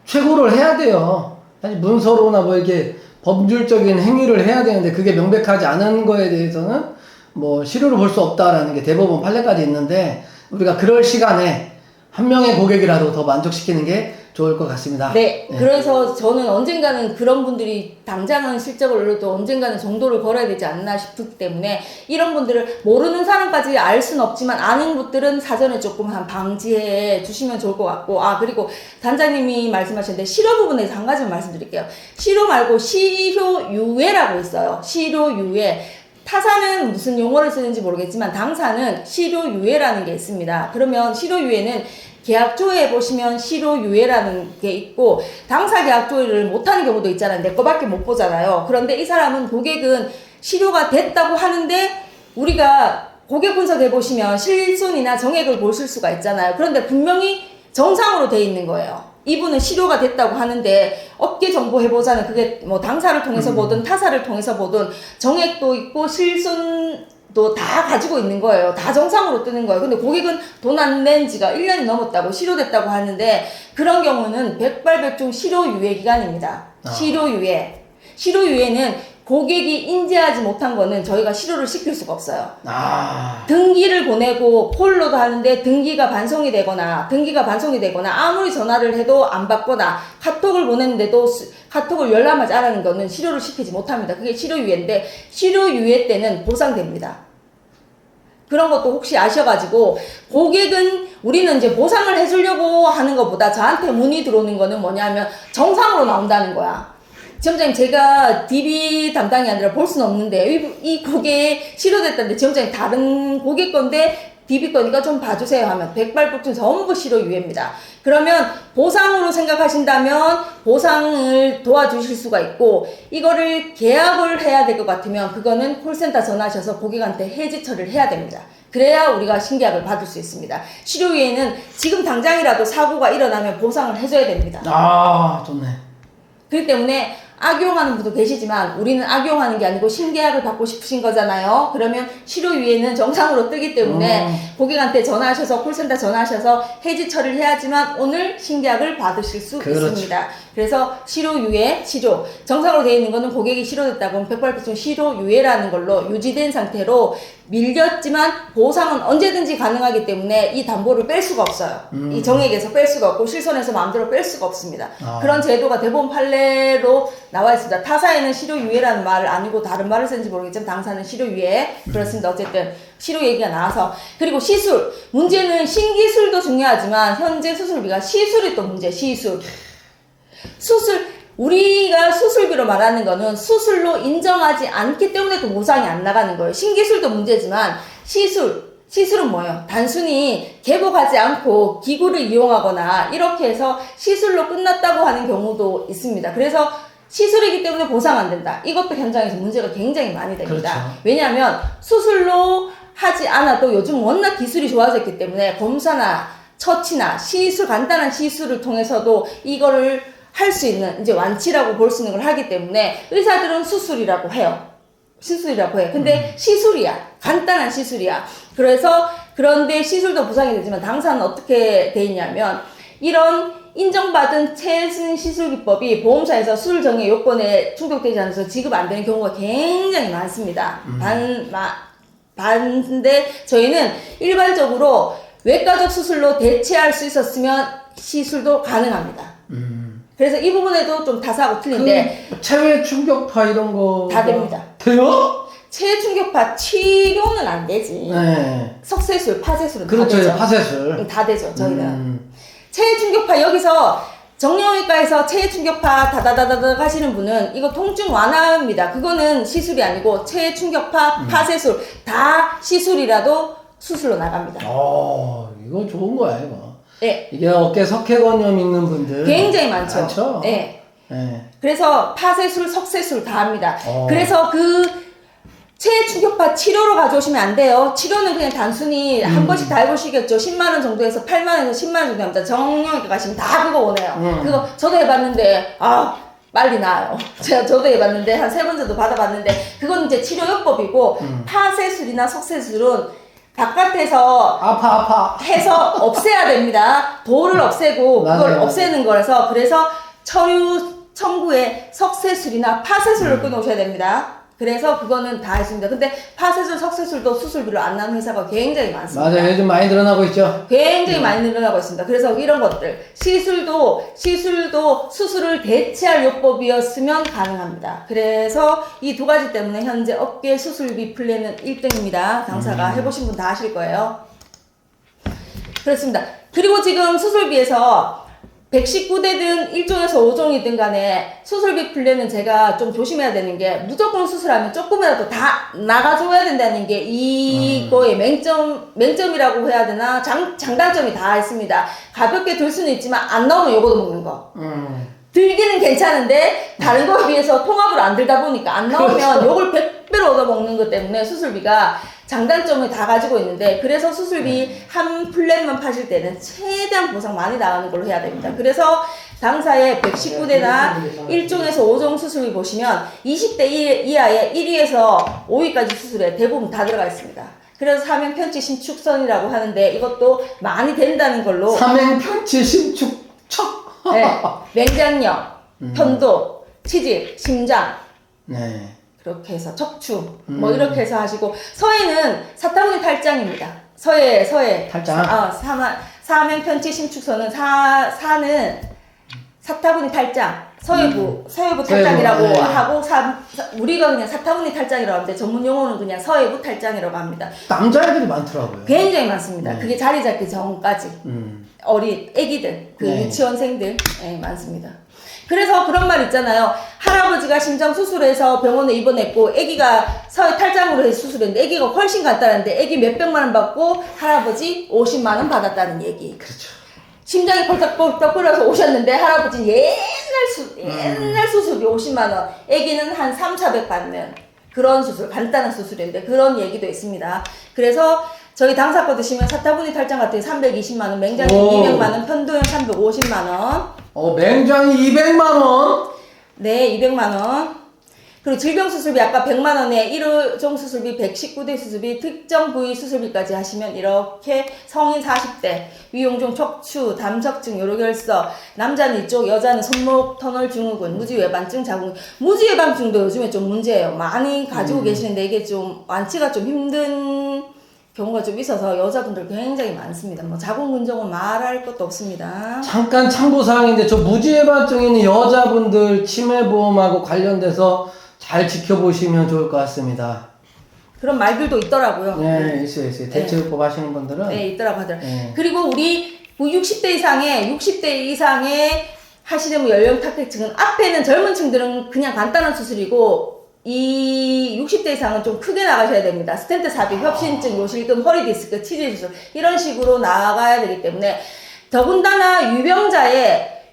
[SPEAKER 1] 최고를 해야 돼요. 사실 문서로나 뭐 이렇게 법률적인 행위를 해야 되는데 그게 명백하지 않은 거에 대해서는 뭐 실효를 볼 수 없다라는 게 대법원 판례까지 있는데 우리가 그럴 시간에 한 명의 고객이라도 더 만족시키는 게 좋을 것 같습니다.
[SPEAKER 2] 네, 그래서 저는 언젠가는 그런 분들이 당장은 실적을 올려도 언젠가는 정도를 걸어야 되지 않나 싶기 때문에 이런 분들을 모르는 사람까지 알 수는 없지만 아는 분들은 사전에 조금 방지해 주시면 좋을 것 같고 그리고 단장님이 말씀하셨는데 실효 부분에서 한 가지만 말씀드릴게요. 실효 말고 실효유예라고 있어요. 실효유예. 타사는 무슨 용어를 쓰는지 모르겠지만 당사는 실효유예라는 게 있습니다. 그러면 실효유예는 계약조회에 보시면 실효유예라는 게 있고 당사 계약조회를 못하는 경우도 있잖아요. 내 거밖에 못 보잖아요. 그런데 이 사람은 고객은 실효가 됐다고 하는데 우리가 고객 분석해 보시면 실손이나 정액을 보실 수가 있잖아요. 그런데 분명히 정상으로 돼 있는 거예요. 이분은 실효가 됐다고 하는데 업계 정보 해보자는 그게 뭐 당사를 통해서 보든 타사를 통해서 보든 정액도 있고 실손도 다 가지고 있는 거예요. 다 정상으로 뜨는 거예요. 근데 고객은 돈 안 낸 지가 1년이 넘었다고 실효됐다고 하는데 그런 경우는 백발백중 실효유예 기간입니다. 실효유예. 실효유예는 고객이 인지하지 못한 거는 저희가 실효를 시킬 수가 없어요. 등기를 보내고 폴로도 하는데 등기가 반송이 되거나 아무리 전화를 해도 안 받거나 카톡을 보냈는데도 카톡을 열람하지 않는 거는 실효를 시키지 못합니다. 그게 실효유예인데 실효유예 때는 보상됩니다. 그런 것도 혹시 아셔가지고 고객은 우리는 이제 보상을 해주려고 하는 것보다 저한테 문의 들어오는 거는 뭐냐면 정상으로 나온다는 거야. 지점장님 제가 DB 담당이 아니라 볼 수는 없는데 이 고객 실효됐다는데 지점장님 다른 고객 건데 DB 거니까 좀 봐주세요 하면 백발백중 전부 실효유예입니다. 그러면 보상으로 생각하신다면 보상을 도와주실 수가 있고 이거를 계약을 해야 될 것 같으면 그거는 콜센터 전화하셔서 고객한테 해지 처리를 해야 됩니다. 그래야 우리가 신계약을 받을 수 있습니다. 실효유예는 지금 당장이라도 사고가 일어나면 보상을 해줘야 됩니다.
[SPEAKER 1] 좋네.
[SPEAKER 2] 그렇기 때문에 악용하는 분도 계시지만 우리는 악용하는 게 아니고 신계약을 받고 싶으신 거잖아요. 그러면 실효유예는 정상으로 뜨기 때문에 고객한테 전화하셔서 콜센터 전화하셔서 해지 처리를 해야지만 오늘 신계약을 받으실 수
[SPEAKER 1] 그렇죠.
[SPEAKER 2] 있습니다. 그래서 실효유예 치료 정상으로 되어 있는 거는 고객이 실효됐다고 하면 100% 실효유예라는 걸로 유지된 상태로 밀렸지만 보상은 언제든지 가능하기 때문에 이 담보를 뺄 수가 없어요. 이 정액에서 뺄 수가 없고 실손에서 마음대로 뺄 수가 없습니다. 그런 제도가 대법원 판례로 나와 있습니다. 타사에는 실효유예라는 말을 아니고 다른 말을 쓰는지 모르겠지만 당사는 실효유예 그렇습니다. 어쨌든 실효 얘기가 나와서 그리고 시술 문제는 신기술도 중요하지만 현재 수술비가 시술이 또 문제 시술 우리가 수술비로 말하는 거는 수술로 인정하지 않기 때문에 또 보상이 안 나가는 거예요. 신기술도 문제지만 시술은 뭐예요? 단순히 개복하지 않고 기구를 이용하거나 이렇게 해서 시술로 끝났다고 하는 경우도 있습니다. 그래서 시술이기 때문에 보상 안 된다. 이것도 현장에서 문제가 굉장히 많이 됩니다.
[SPEAKER 1] 그렇죠.
[SPEAKER 2] 왜냐하면 수술로 하지 않아도 요즘 워낙 기술이 좋아졌기 때문에 검사나 처치나 시술, 간단한 시술을 통해서도 이거를 할 수 있는 이제 완치라고 볼 수 있는 걸 하기 때문에 의사들은 수술이라고 해요. 시술이라고 해. 근데 시술이야. 간단한 시술이야. 그런데 시술도 보상이 되지만 당사는 어떻게 돼 있냐면 이런 인정받은 최신 시술 기법이 보험사에서 수술 정의 요건에 충족되지 않아서 지급 안 되는 경우가 굉장히 많습니다. 반대 저희는 일반적으로 외과적 수술로 대체할 수 있었으면 시술도 가능합니다. 그래서 이 부분에도 좀 타사하고 틀린데
[SPEAKER 1] 체외 충격파 이런 거
[SPEAKER 2] 다 됩니다.
[SPEAKER 1] 돼요?
[SPEAKER 2] 체외 충격파 치료는 안 되지.
[SPEAKER 1] 네.
[SPEAKER 2] 석쇠술, 파쇄술은
[SPEAKER 1] 그렇죠.
[SPEAKER 2] 다 되죠.
[SPEAKER 1] 파쇄술.
[SPEAKER 2] 다 되죠. 저희는 체외 충격파 여기서 정형외과에서 체외 충격파 다다다다다 하시는 분은 이거 통증 완화입니다. 그거는 시술이 아니고 체외 충격파, 파쇄술 다 시술이라도 수술로 나갑니다.
[SPEAKER 1] 이거 좋은 거야 이거.
[SPEAKER 2] 네.
[SPEAKER 1] 이게 어깨 석회관염 있는 분들
[SPEAKER 2] 굉장히 많죠.
[SPEAKER 1] 많죠?
[SPEAKER 2] 네.
[SPEAKER 1] 네.
[SPEAKER 2] 그래서 파쇄술, 석쇠술 다 합니다. 그래서 그 체외 충격파 치료로 가져오시면 안 돼요. 치료는 그냥 단순히 한 번씩 다 해보시겠죠. 10만원 정도에서 8만원에서 10만원 정도 합니다. 정형외과 가시면 다 그거 오네요. 그거 저도 해봤는데 빨리 나아요. 저도 해봤는데 한 3번 정도 받아봤는데 그건 이제 치료요법이고 파쇄술이나 석쇠술은 바깥에서
[SPEAKER 1] 아파
[SPEAKER 2] 해서 없애야 됩니다. 돌을 없애고 그걸
[SPEAKER 1] 맞아요.
[SPEAKER 2] 없애는 거라서 그래서 처류 청구에 석쇠술이나 파쇄술을 끊어오셔야 됩니다. 그래서 그거는 다 했습니다. 근데 파쇄술, 석쇠술도 수술비로 안 나는 회사가 굉장히 많습니다.
[SPEAKER 1] 맞아요. 요즘 많이 늘어나고 있죠.
[SPEAKER 2] 굉장히 많이 늘어나고 있습니다. 그래서 이런 것들 시술도 수술을 대체할 요법이었으면 가능합니다. 그래서 이 두 가지 때문에 현재 업계 수술비 플랜은 1등입니다. 당사가 해보신 분 다 아실 거예요. 그렇습니다. 그리고 지금 수술비에서 119대든 1종에서 5종이든 간에 수술비 플랜은 제가 좀 조심해야 되는 게 무조건 수술하면 조금이라도 다 나가줘야 된다는 게 이거의 맹점이라고 해야 되나 장단점이 다 있습니다. 가볍게 들 수는 있지만 안 나오면 요거도 먹는 거. 들기는 괜찮은데 다른 거에 비해서 통합을 안 들다 보니까 안 나오면
[SPEAKER 1] 그렇죠.
[SPEAKER 2] 요걸 100배로 얻어먹는 것 때문에 수술비가 장단점을 다 가지고 있는데 그래서 수술비 한 플랜만 파실 때는 최대한 보상 많이 나가는 걸로 해야 됩니다. 그래서 당사의 119대나 1종에서 5종 수술비 보시면 20대 이하의 1위에서 5위까지 수술에 대부분 다 들어가 있습니다. 그래서 사면편치 신축선이라고 하는데 이것도 많이 된다는 걸로
[SPEAKER 1] 삼행편치 신축척
[SPEAKER 2] 네, 맹장염, 편도, 치질, 심장
[SPEAKER 1] 네.
[SPEAKER 2] 그렇게 해서 척추 뭐 이렇게 해서 하시고 서해는 사타구니 탈장입니다. 서해
[SPEAKER 1] 탈장.
[SPEAKER 2] 사면편치 심축선은 사는 사타구니 탈장 서해부 탈장이라고
[SPEAKER 1] 네.
[SPEAKER 2] 하고 우리가 그냥 사타구니 탈장이라고 하는데 전문 용어는 그냥 서해부 탈장이라고 합니다.
[SPEAKER 1] 남자애들이 많더라고요.
[SPEAKER 2] 굉장히 많습니다. 그게 자리 잡기 전까지 어린 애기들
[SPEAKER 1] 네.
[SPEAKER 2] 유치원생들 많습니다. 그래서 그런 말 있잖아요. 할아버지가 심장 수술해서 병원에 입원했고 아기가 서해 탈장으로 해서 수술했는데 아기가 훨씬 간단한데 아기 몇백만 원 받고 할아버지 50만 원 받았다는 얘기.
[SPEAKER 1] 그렇죠.
[SPEAKER 2] 심장이 펄떡펄떡 끓어서 오셨는데 할아버지는 옛날 수술비 50만 원 아기는 한 3,400 받는 그런 수술 간단한 수술인데 그런 얘기도 있습니다. 그래서 저희 당사 거 드시면 사타구니 탈장 같은 게 320만 원, 맹장이 200만 원, 편도염 350만 원.
[SPEAKER 1] 맹장이 200만 원.
[SPEAKER 2] 네, 200만원. 그리고 질병수술비 아까 100만원에 1호 수술비, 119대 수술비, 특정 부위 수술비까지 하시면 이렇게 성인 40대, 위용종 척추, 담석증, 요로결석, 남자는 이쪽, 여자는 손목 터널 증후군, 무지외반증, 자궁, 무지외반증도 요즘에 좀 문제예요. 많이 가지고 계시는데 이게 좀 완치가 좀 힘든 경우가 좀 있어서 여자분들 굉장히 많습니다. 뭐 자궁근종은 말할 것도 없습니다.
[SPEAKER 1] 잠깐 참고사항인데 저 무지외반증 있는 여자분들 치매보험하고 관련돼서 잘 지켜보시면 좋을 것 같습니다.
[SPEAKER 2] 그런 말들도 있더라고요.
[SPEAKER 1] 네, 있어요. 대체요법 하시는 분들은.
[SPEAKER 2] 네, 있더라고 하더라고요.
[SPEAKER 1] 네.
[SPEAKER 2] 그리고 우리 60대 이상의 하시는 연령 탁백증은 앞에는 젊은 층들은 그냥 간단한 수술이고 이 60대 이상은 좀 크게 나가셔야 됩니다. 스텐트 삽입, 협심증, 요실금, 허리 디스크, 치질 수술 이런 식으로 나가야 되기 때문에 더군다나 유병자의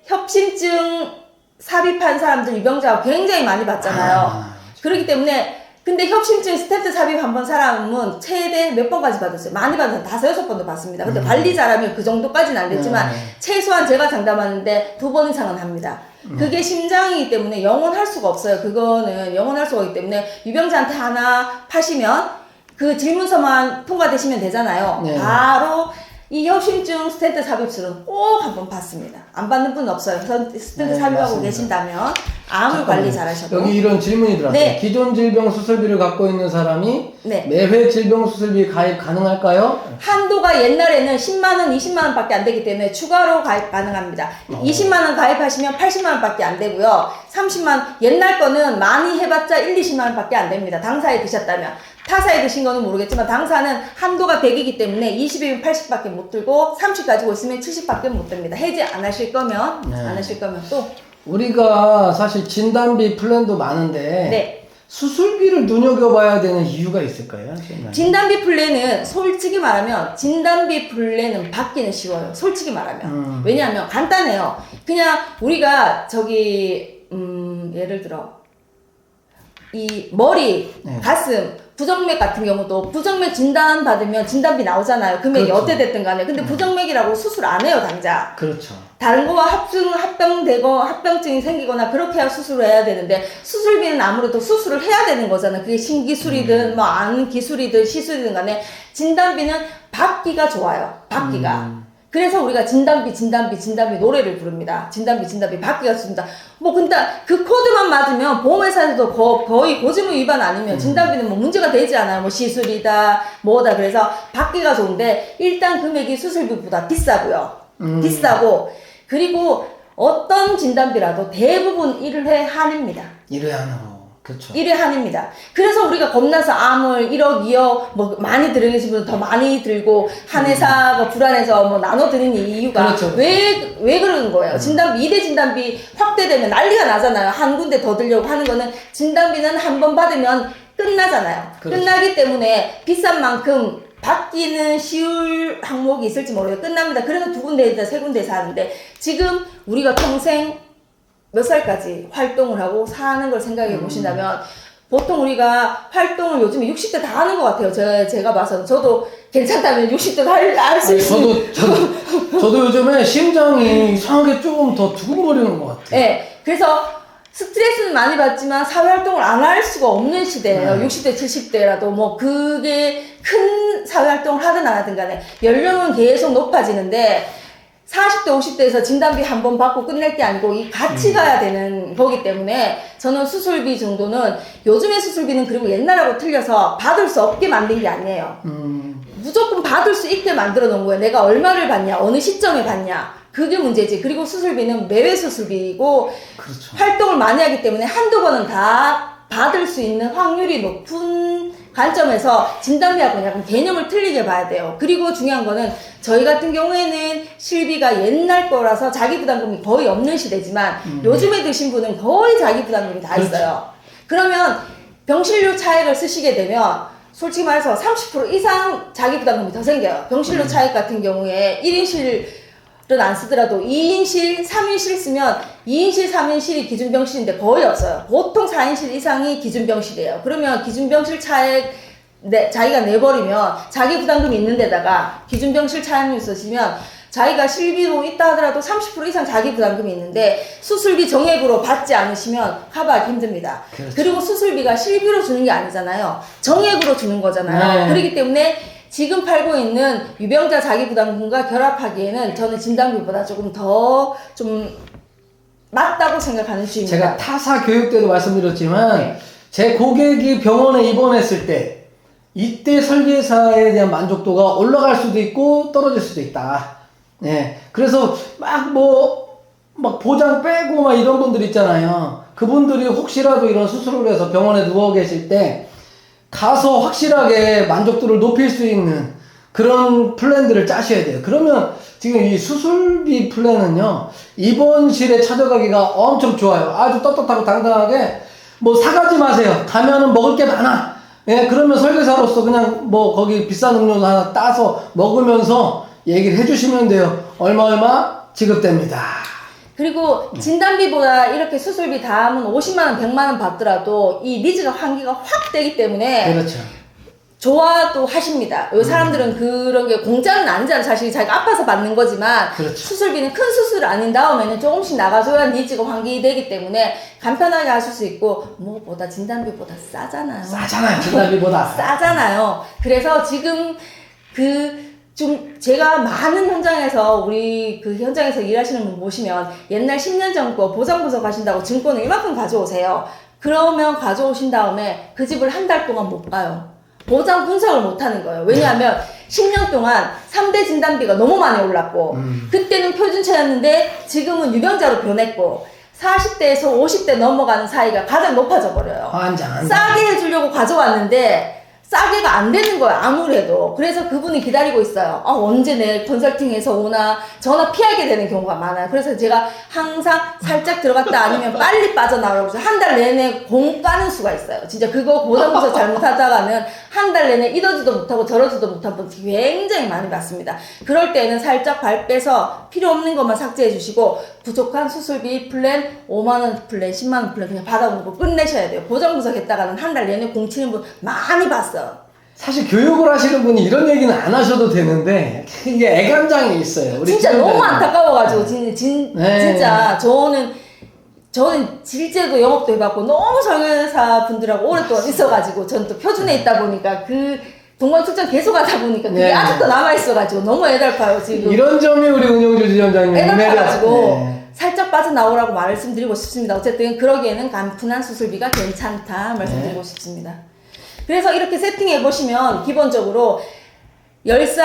[SPEAKER 2] 협심증 삽입한 사람들 유병자가 굉장히 많이 받잖아요. 그렇기 때문에 근데 협심증 스텐트 삽입 한 번 사람은 최대 몇 번까지 받았어요? 많이 받은 사람 5-6번도 받습니다. 근데 관리 잘하면 그 정도까지는 안 됐지만 최소한 제가 장담하는데 2번 이상은 합니다. 그게 심장이기 때문에 영원할 수가 없어요. 그거는 영원할 수가 없기 때문에 유병자한테 하나 파시면 그 질문서만 통과되시면 되잖아요.
[SPEAKER 1] 네. 바로
[SPEAKER 2] 이 협심증 스텐트 삽입술은 꼭 한번 받습니다. 안 받는 분은 없어요. 스텐트 삽입하고
[SPEAKER 1] 맞습니다.
[SPEAKER 2] 계신다면 아무 관리 잘하셔도.
[SPEAKER 1] 여기 이런 질문이 들어왔어요.
[SPEAKER 2] 네.
[SPEAKER 1] 기존 질병 수술비를 갖고 있는 사람이
[SPEAKER 2] 네.
[SPEAKER 1] 매회 질병 수술비 가입 가능할까요?
[SPEAKER 2] 한도가 옛날에는 10만원, 20만원밖에 안 되기 때문에 추가로 가입 가능합니다. 20만원 가입하시면 80만원밖에 안 되고요. 30만원, 옛날 거는 많이 해봤자 20만원밖에 안 됩니다. 당사에 드셨다면. 타사에 드신 거는 모르겠지만 당사는 한도가 100이기 때문에 20이면 80밖에 못 들고 30 가지고 있으면 70밖에 못 듭니다. 해지 안 하실 거면 또
[SPEAKER 1] 우리가 사실 진단비 플랜도 많은데
[SPEAKER 2] 네.
[SPEAKER 1] 수술비를 눈여겨봐야 되는 이유가 있을까요?
[SPEAKER 2] 진단비 플랜은 솔직히 말하면 진단비 플랜은 받기는 쉬워요. 솔직히 말하면. 왜냐하면 간단해요. 그냥 우리가 예를 들어 이 머리,
[SPEAKER 1] 네.
[SPEAKER 2] 가슴, 부정맥 같은 경우도 부정맥 진단 받으면 진단비 나오잖아요. 금액이
[SPEAKER 1] 그렇죠.
[SPEAKER 2] 어때 됐든 간에. 근데 부정맥이라고 수술 안 해요, 당장.
[SPEAKER 1] 그렇죠.
[SPEAKER 2] 다른 거와 합병증이 생기거나 그렇게 해야 수술을 해야 되는데 수술비는 아무래도 수술을 해야 되는 거잖아요. 그게 신기술이든 뭐 안 기술이든 시술이든 간에 진단비는 받기가 좋아요. 받기가. 그래서 우리가 진단비 노래를 부릅니다. 진단비 받기가 좋습니다. 뭐 근데 그 코드만 맞으면 보험회사에서도 거의 고지무 위반 아니면 진단비는 뭐 문제가 되지 않아요. 뭐 시술이다 뭐다. 그래서 받기가 좋은데 일단 금액이 수술비보다 비싸고요. 비싸고 그리고 어떤 진단비라도 대부분 1회 한입니다.
[SPEAKER 1] 1회 한으로. 그렇죠.
[SPEAKER 2] 1회 한입니다. 그래서 우리가 겁나서 암을 1억, 2억, 뭐 많이 들으신 분은 더 많이 들고 한 회사가 불안해서 뭐 나눠드리는 이유가
[SPEAKER 1] 그렇죠.
[SPEAKER 2] 왜 그러는 거예요? 진단비, 2대 진단비 확대되면 난리가 나잖아요. 한 군데 더 들려고 하는 거는 진단비는 한 번 받으면 끝나잖아요.
[SPEAKER 1] 그렇죠.
[SPEAKER 2] 끝나기 때문에 비싼 만큼 받기는 쉬울 항목이 있을지 모르겠어요. 끝납니다. 그래서 2군데에서 3군데에서 하는데 지금 우리가 평생 몇 살까지 활동을 하고 사는 걸 생각해 보신다면 보통 우리가 활동을 요즘에 60대 다 하는 것 같아요. 제가 봐서는. 저도 괜찮다면 60대도 할 수 있어요.
[SPEAKER 1] 저도 요즘에 심장이 이상하게 조금 더 두근거리는 것 같아요.
[SPEAKER 2] 네. 그래서 스트레스는 많이 받지만 사회활동을 안 할 수가 없는 시대예요. 60대, 70대라도 뭐 그게 큰 사회활동을 하든 안 하든 간에 연령은 계속 높아지는데 40대, 50대에서 진단비 한 번 받고 끝낼 게 아니고 이 같이 가야 되는 거기 때문에 저는 수술비 정도는 요즘의 수술비는 그리고 옛날하고 틀려서 받을 수 없게 만든 게 아니에요. 무조건 받을 수 있게 만들어 놓은 거예요. 내가 얼마를 받냐, 어느 시점에 받냐. 그게 문제지. 그리고 수술비는 매회 수술비이고
[SPEAKER 1] 그렇죠.
[SPEAKER 2] 활동을 많이 하기 때문에 한두 번은 다 받을 수 있는 확률이 높은 관점에서 진단비하고 약간 개념을 틀리게 봐야 돼요. 그리고 중요한 거는 저희 같은 경우에는 실비가 옛날 거라서 자기부담금이 거의 없는 시대지만 요즘에 드신 분은 거의 자기부담금이 다 있어요. 그러면 병실료 차액을 쓰시게 되면 솔직히 말해서 30% 이상 자기부담금이 더 생겨요. 병실료 차액 같은 경우에 1인실은 안 쓰더라도 2인실, 3인실 쓰면 2인실, 3인실이 기준병실인데 거의 없어요. 보통 4인실 이상이 기준병실이에요. 그러면 기준병실 차액 자기가 내버리면 자기 부담금이 있는 데다가 기준병실 차액을 쓰시면 자기가 실비로 있다 하더라도 30% 이상 자기 부담금이 있는데 수술비 정액으로 받지 않으시면 커버하기 힘듭니다.
[SPEAKER 1] 그렇죠.
[SPEAKER 2] 그리고 수술비가 실비로 주는 게 아니잖아요. 정액으로 주는 거잖아요.
[SPEAKER 1] 네.
[SPEAKER 2] 그렇기 때문에 지금 팔고 있는 유병자 자기 부담금과 결합하기에는 저는 진단비보다 조금 더 좀 맞다고 생각하는 주입니다.
[SPEAKER 1] 제가 타사 교육 때도 말씀드렸지만
[SPEAKER 2] 네.
[SPEAKER 1] 제 고객이 병원에 입원했을 때 이때 설계사에 대한 만족도가 올라갈 수도 있고 떨어질 수도 있다. 네. 그래서 막 보장 빼고 막 이런 분들 있잖아요. 그분들이 혹시라도 이런 수술을 해서 병원에 누워 계실 때 가서 확실하게 만족도를 높일 수 있는 그런 플랜들을 짜셔야 돼요. 그러면 지금 이 수술비 플랜은요, 입원실에 찾아가기가 엄청 좋아요. 아주 떳떳하고 당당하게 뭐 사가지 마세요. 가면은 먹을 게 많아. 예, 그러면 설계사로서 그냥 뭐 거기 비싼 음료수 하나 따서 먹으면서 얘기를 해주시면 돼요. 얼마 지급됩니다.
[SPEAKER 2] 그리고 진단비보다 이렇게 수술비 다 하면 50만원, 100만원 받더라도 이 니즈가 환기가 확 되기 때문에
[SPEAKER 1] 그렇죠.
[SPEAKER 2] 좋아도 하십니다. 요 사람들은 그런 게 공짜는 아니잖아. 사실 자기가 아파서 받는 거지만
[SPEAKER 1] 그렇죠.
[SPEAKER 2] 수술비는 큰 수술 아닌 다음에는 조금씩 나가줘야 니즈가 환기되기 때문에 간편하게 하실 수 있고 무엇보다 진단비보다 싸잖아요.
[SPEAKER 1] 싸잖아요. 진단비보다.
[SPEAKER 2] 싸잖아요. 그래서 지금 좀 제가 많은 현장에서 우리 그 현장에서 일하시는 분 보시면 옛날 10년 전 거 보장분석 하신다고 증권을 이만큼 가져오세요. 그러면 가져오신 다음에 그 집을 한 달 동안 못 가요. 보장 분석을 못 하는 거예요. 왜냐하면 10년 동안 3대 진단비가 너무 많이 올랐고 그때는 표준차였는데 지금은 유병자로 변했고 40대에서 50대 넘어가는 사이가 가장 높아져 버려요.
[SPEAKER 1] 환장.
[SPEAKER 2] 싸게 해주려고 가져왔는데 싸게가 안 되는 거예요. 아무래도. 그래서 그분이 기다리고 있어요. 언제 내 컨설팅에서 오나 전화 피하게 되는 경우가 많아요. 그래서 제가 항상 살짝 들어갔다 아니면 빨리 빠져나오라고 해서 한 달 내내 공 까는 수가 있어요. 진짜 그거 보장부서 잘못하다가는 한 달 내내 이러지도 못하고 저러지도 못한 분 굉장히 많이 봤습니다. 그럴 때는 살짝 발 빼서 필요 없는 것만 삭제해 주시고 부족한 수술비 플랜 5만원 플랜 10만원 플랜 그냥 받아오고 끝내셔야 돼요. 보장부석 했다가는 한 달 내내 공 치는 분 많이 봤어요.
[SPEAKER 1] 사실 교육을 하시는 분이 이런 얘기는 안 하셔도 되는데 이게 애간장이 있어요. 우리
[SPEAKER 2] 진짜
[SPEAKER 1] 친구들.
[SPEAKER 2] 너무 안타까워가지고
[SPEAKER 1] 네.
[SPEAKER 2] 진짜 저는 실제도 영업도 해봤고 너무 설계사 분들하고 오랫동안 있어가지고 저는 또 표준에 있다 보니까 그 동반 출장 계속 하다 보니까 그게
[SPEAKER 1] 네.
[SPEAKER 2] 아직도 남아있어가지고 너무 애달파요 지금.
[SPEAKER 1] 이런 점이 우리 운영주 지점장님
[SPEAKER 2] 애달파가지고
[SPEAKER 1] 네.
[SPEAKER 2] 살짝 빠져나오라고 말씀드리고 싶습니다. 어쨌든 그러기에는 간편한 수술비가 괜찮다 말씀드리고 싶습니다. 그래서 이렇게 세팅해 보시면 기본적으로 10살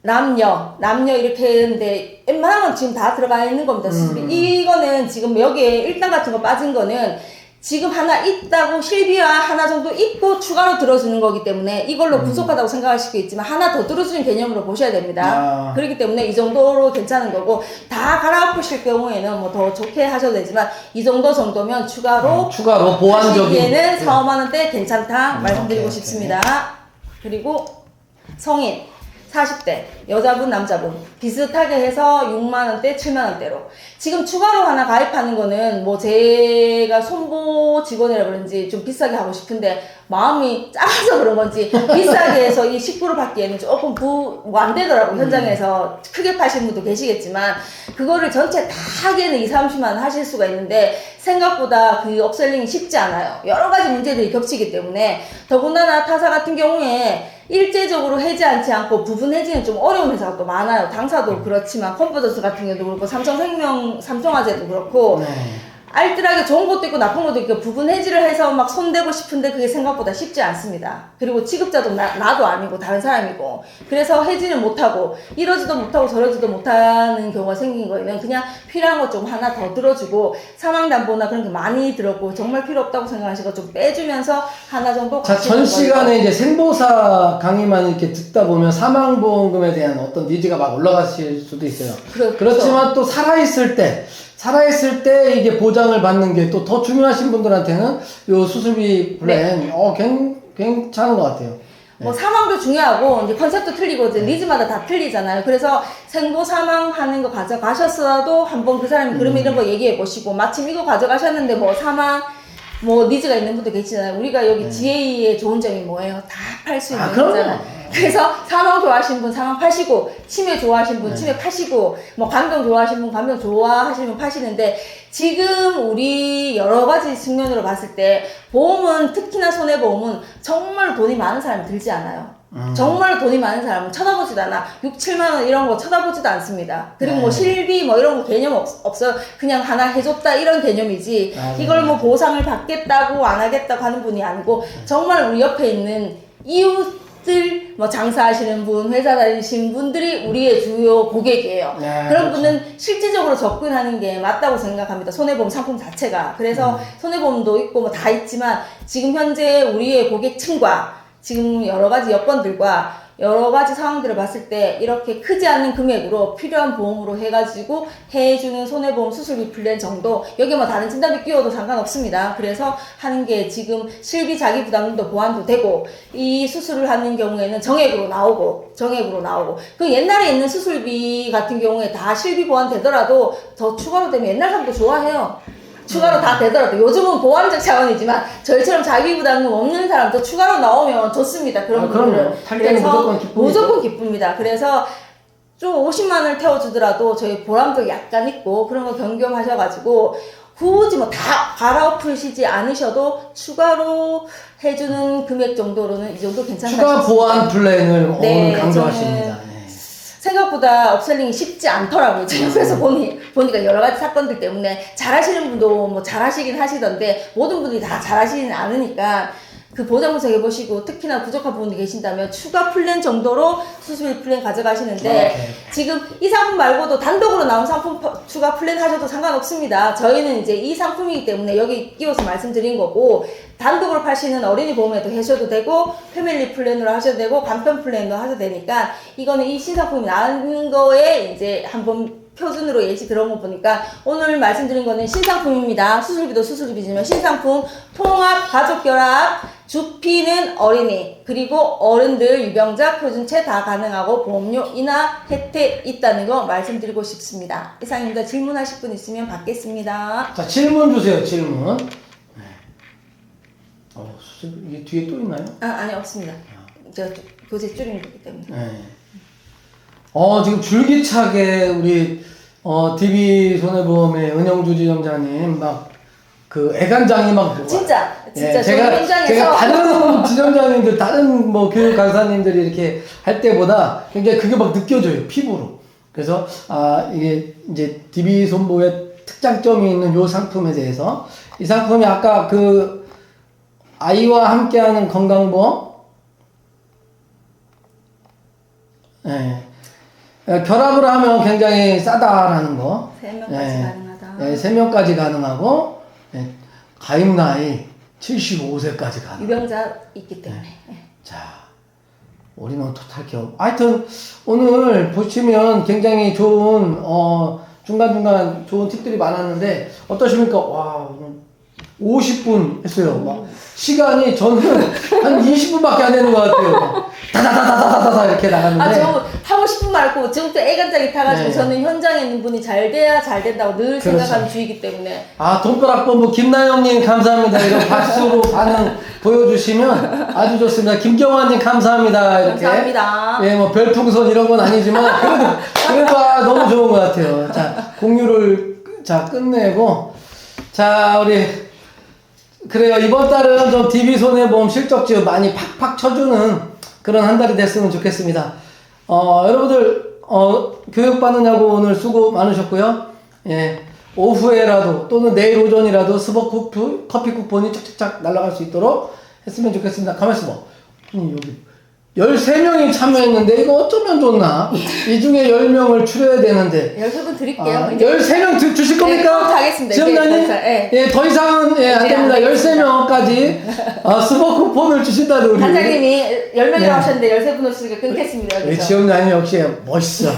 [SPEAKER 2] 남녀 이렇게 했는데 웬만한 건 지금 다 들어가 있는 겁니다. 수술비. 이거는 지금 여기에 1단 같은 거 빠진 거는 지금 하나 있다고 실비와 하나 정도 있고 추가로 들어주는 거기 때문에 이걸로 부족하다고 생각하실 수 있지만 하나 더 들어주는 개념으로 보셔야 됩니다. 그렇기 때문에 이 정도로 괜찮은 거고 다 갈아엎으실 경우에는 뭐 더 좋게 하셔도 되지만 이 정도면 추가로
[SPEAKER 1] 보완적인
[SPEAKER 2] 하시기에는 4, 5만 원대 괜찮다 말씀드리고
[SPEAKER 1] 오케이.
[SPEAKER 2] 싶습니다. 그리고 성인 40대 여자분 남자분 비슷하게 해서 6만원대 7만원대로 지금 추가로 하나 가입하는 거는 뭐 제가 손보 직원이라 그런지 좀 비싸게 하고 싶은데 마음이 작아서 그런 건지 비싸게 해서 이 10% 받기에는 조금 뭐 안 되더라고. 현장에서 크게 파시는 분도 계시겠지만 그거를 전체 다 하기에는 2, 30만 원 하실 수가 있는데 생각보다 그 업셀링이 쉽지 않아요. 여러 가지 문제들이 겹치기 때문에 더군다나 타사 같은 경우에 일제적으로 해지하지 않고 부분 해지는 좀 어려운 회사가 또 많아요. 당사도 그렇지만 컴포저스 같은 경우도 그렇고 삼성생명, 삼성화재도 그렇고
[SPEAKER 1] 네.
[SPEAKER 2] 알뜰하게 좋은 것도 있고 나쁜 것도 있고 부분 해지를 해서 막 손대고 싶은데 그게 생각보다 쉽지 않습니다. 그리고 취급자도 나도 아니고 다른 사람이고 그래서 해지는 못하고 이러지도 못하고 저러지도 못하는 경우가 생긴 거에는 그냥 필요한 것 좀 하나 더 들어주고 사망담보나 그런 게 많이 들었고 정말 필요 없다고 생각하시고 좀 빼주면서 하나 정도
[SPEAKER 1] 자, 전 시간에 이제 생보사 강의만 이렇게 듣다 보면 사망보험금에 대한 어떤 니즈가 막 올라가실 수도 있어요.
[SPEAKER 2] 그렇죠.
[SPEAKER 1] 그렇지만 또 살아있을 때 이게 보장을 받는 게 또 더 중요하신 분들한테는 요 수술비 플랜 괜찮은 것 같아요.
[SPEAKER 2] 뭐 사망도 중요하고 이제 컨셉도 틀리고 이제 니즈마다 다 틀리잖아요. 그래서 생보 사망하는 거 가져가셨어도 한번 그 사람이 그러면 이런 거 얘기해 보시고 마침 이거 가져가셨는데 뭐 사망 뭐 니즈가 있는 분도 계시잖아요. 우리가 여기 GA의 좋은 점이 뭐예요? 다 팔 수 있는
[SPEAKER 1] 그럼요.
[SPEAKER 2] 거잖아요. 그래서 사망 좋아하시는 분 사망 파시고, 치매 좋아하시는 분
[SPEAKER 1] 네.
[SPEAKER 2] 치매 파시고, 뭐 간병 좋아하시는 분 간병 좋아하시는 분 파시는데, 지금 우리 여러 가지 측면으로 봤을 때 보험은, 특히나 손해보험은 정말 돈이 많은 사람이 들지 않아요. 정말 돈이 많은 사람은 쳐다보지도 않아. 6, 7만 원 이런 거 쳐다보지도 않습니다. 그리고 뭐
[SPEAKER 1] 네.
[SPEAKER 2] 실비 뭐 이런 거 개념 없어요. 그냥 하나 해줬다 이런 개념이지.
[SPEAKER 1] 맞아요.
[SPEAKER 2] 이걸 뭐 보상을 받겠다고 안 하겠다고 하는 분이 아니고, 정말 우리 옆에 있는 이웃들, 뭐 장사하시는 분, 회사 다니시는 분들이 우리의 주요 고객이에요.
[SPEAKER 1] 네,
[SPEAKER 2] 그런
[SPEAKER 1] 그렇죠.
[SPEAKER 2] 분은 실질적으로 접근하는 게 맞다고 생각합니다. 손해보험 상품 자체가. 그래서 손해보험도 있고 뭐 다 있지만, 지금 현재 우리의 고객층과 지금 여러 가지 여건들과 여러 가지 상황들을 봤을 때 이렇게 크지 않는 금액으로 필요한 보험으로 해가지고 해주는 손해보험 수술비 플랜 정도, 여기 뭐 다른 진단비 끼워도 상관없습니다. 그래서 하는 게 지금 실비 자기 부담도 보완도 되고, 이 수술을 하는 경우에는 정액으로 나오고 그 옛날에 있는 수술비 같은 경우에 다 실비 보완 되더라도 더 추가로 되면 옛날 사람도 좋아해요. 추가로 다 되더라도. 요즘은 보완적 차원이지만 저희처럼 자기 부담금 없는 사람도 추가로 나오면 좋습니다. 그런
[SPEAKER 1] 그럼요.
[SPEAKER 2] 분들은.
[SPEAKER 1] 탈 때는 무조건 기쁩니다.
[SPEAKER 2] 무조건 기쁩니다. 그래서 좀 50만 원을 태워주더라도 저희 보람도 약간 있고, 그런 거 경험하셔가지고 굳이 뭐 다 갈아엎으시지 않으셔도 추가로 해주는 금액 정도로는 이 정도 괜찮다
[SPEAKER 1] 추가
[SPEAKER 2] 싶습니다.
[SPEAKER 1] 보완 플랜을
[SPEAKER 2] 네,
[SPEAKER 1] 오늘 강조하십니다.
[SPEAKER 2] 저는
[SPEAKER 1] 네.
[SPEAKER 2] 생각보다 업셀링이 쉽지 않더라고요. 제가 그래서 보니까 여러 가지 사건들 때문에 잘하시는 분도 뭐 잘하시긴 하시던데, 모든 분들이 다 잘하시진 않으니까 그 보장 분석 해보시고, 특히나 부족한 부분이 계신다면 추가 플랜 정도로 수술 플랜 가져가시는데,
[SPEAKER 1] 오케이.
[SPEAKER 2] 지금 이 상품 말고도 단독으로 나온 상품 추가 플랜 하셔도 상관없습니다. 저희는 이제 이 상품이기 때문에 여기 끼워서 말씀드린 거고, 단독으로 파시는 어린이 보험에도 하셔도 되고, 패밀리 플랜으로 하셔도 되고, 간편 플랜으로 하셔도 되니까, 이거는 이 신상품이 나온 거에 이제 한번 표준으로 예시 들어온 거 보니까, 오늘 말씀드린 거는 신상품입니다. 수술비도 수술비지만 신상품, 통합, 가족결합, 주피는 어린이, 그리고 어른들, 유병자, 표준체 다 가능하고 보험료 인하 혜택 있다는 거 말씀드리고 싶습니다. 이상입니다. 질문하실 분 있으면 받겠습니다.
[SPEAKER 1] 자, 질문 주세요. 질문. 네. 수술 이게 뒤에 또 있나요?
[SPEAKER 2] 아니, 없습니다. 제가 교재 줄인 거기 때문에.
[SPEAKER 1] 네. 지금 줄기차게 우리 DB 손해보험의 은영주 지점장님 막 그 애간장이 막
[SPEAKER 2] 진짜
[SPEAKER 1] 예,
[SPEAKER 2] 저희 현장에서
[SPEAKER 1] 제가 다른 지점장님들, 다른 뭐 교육 강사님들이 이렇게 할 때보다 굉장히 그게 막 느껴져요, 피부로. 그래서 이게 이제 DB 손보의 특장점이 있는 요 상품에 대해서, 이 상품이 아까 그 아이와 함께하는 건강보험, 예. 결합을 하면 굉장히 싸다라는 거.
[SPEAKER 2] 3명까지
[SPEAKER 1] 예.
[SPEAKER 2] 가능하다.
[SPEAKER 1] 예, 3명까지 가능하고, 예, 가입 나이 75세까지 가능.
[SPEAKER 2] 유병자 있기 때문에.
[SPEAKER 1] 자, 우리는 토탈 기업. 하여튼, 오늘 보시면 굉장히 좋은, 중간중간 좋은 팁들이 많았는데, 어떠십니까? 와, 오늘 50분 했어요. 막, 시간이 저는 한 20분밖에 안 되는 것 같아요. 다다다다다다다 이렇게 나갔는데.
[SPEAKER 2] 저 하고 싶은 말 없고, 지금부터 애간장이 타가지고,
[SPEAKER 1] 네.
[SPEAKER 2] 저는 현장에 있는 분이 잘 돼야 잘 된다고 늘
[SPEAKER 1] 그렇죠.
[SPEAKER 2] 생각하는 주의이기 때문에.
[SPEAKER 1] 돈벼락본부 김나영님 감사합니다. 이런 박수로 반응 보여주시면 아주 좋습니다. 김경환님 감사합니다. 이렇게.
[SPEAKER 2] 감사합니다.
[SPEAKER 1] 예, 뭐 별풍선 이런 건 아니지만 그래도 너무 좋은 것 같아요. 자, 공유를 끝내고, 자, 우리 그래요. 이번 달은 좀 DB 손해보험 실적지 많이 팍팍 쳐주는 그런 한 달이 됐으면 좋겠습니다. 여러분들 교육받느냐고 오늘 수고 많으셨고요. 예, 오후에라도 또는 내일 오전이라도 스벅 커피 쿠폰이 착착착 날아갈 수 있도록 했으면 좋겠습니다. 가만있어 봐. 여기 13명이 참여했는데 이거 어쩌면 좋나? 이 중에 10명을 추려야 되는데
[SPEAKER 2] 13분 드릴게요.
[SPEAKER 1] 13명 주실 겁니까?
[SPEAKER 2] 네, 가겠습니다.
[SPEAKER 1] 지원장님?
[SPEAKER 2] 네.
[SPEAKER 1] 예, 더 이상은 안
[SPEAKER 2] 네,
[SPEAKER 1] 됩니다.
[SPEAKER 2] 안 되겠습니다.
[SPEAKER 1] 13명까지 스벅 쿠폰을 주신다는 우리
[SPEAKER 2] 단장님이 10명이라고
[SPEAKER 1] 네.
[SPEAKER 2] 하셨는데 13분 오시니까 끊겠습니다.
[SPEAKER 1] 우리
[SPEAKER 2] 여기서.
[SPEAKER 1] 지원장님 역시 멋있어.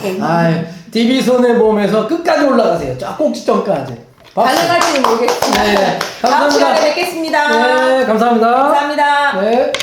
[SPEAKER 1] DB 손해보험에서 끝까지 올라가세요. 쫙 꼭지점까지. 박수.
[SPEAKER 2] 가능할지는 모르겠습니다.
[SPEAKER 1] 네,
[SPEAKER 2] 다음
[SPEAKER 1] 감사합니다.
[SPEAKER 2] 시간에 뵙겠습니다.
[SPEAKER 1] 네, 감사합니다.
[SPEAKER 2] 감사합니다.
[SPEAKER 1] 네.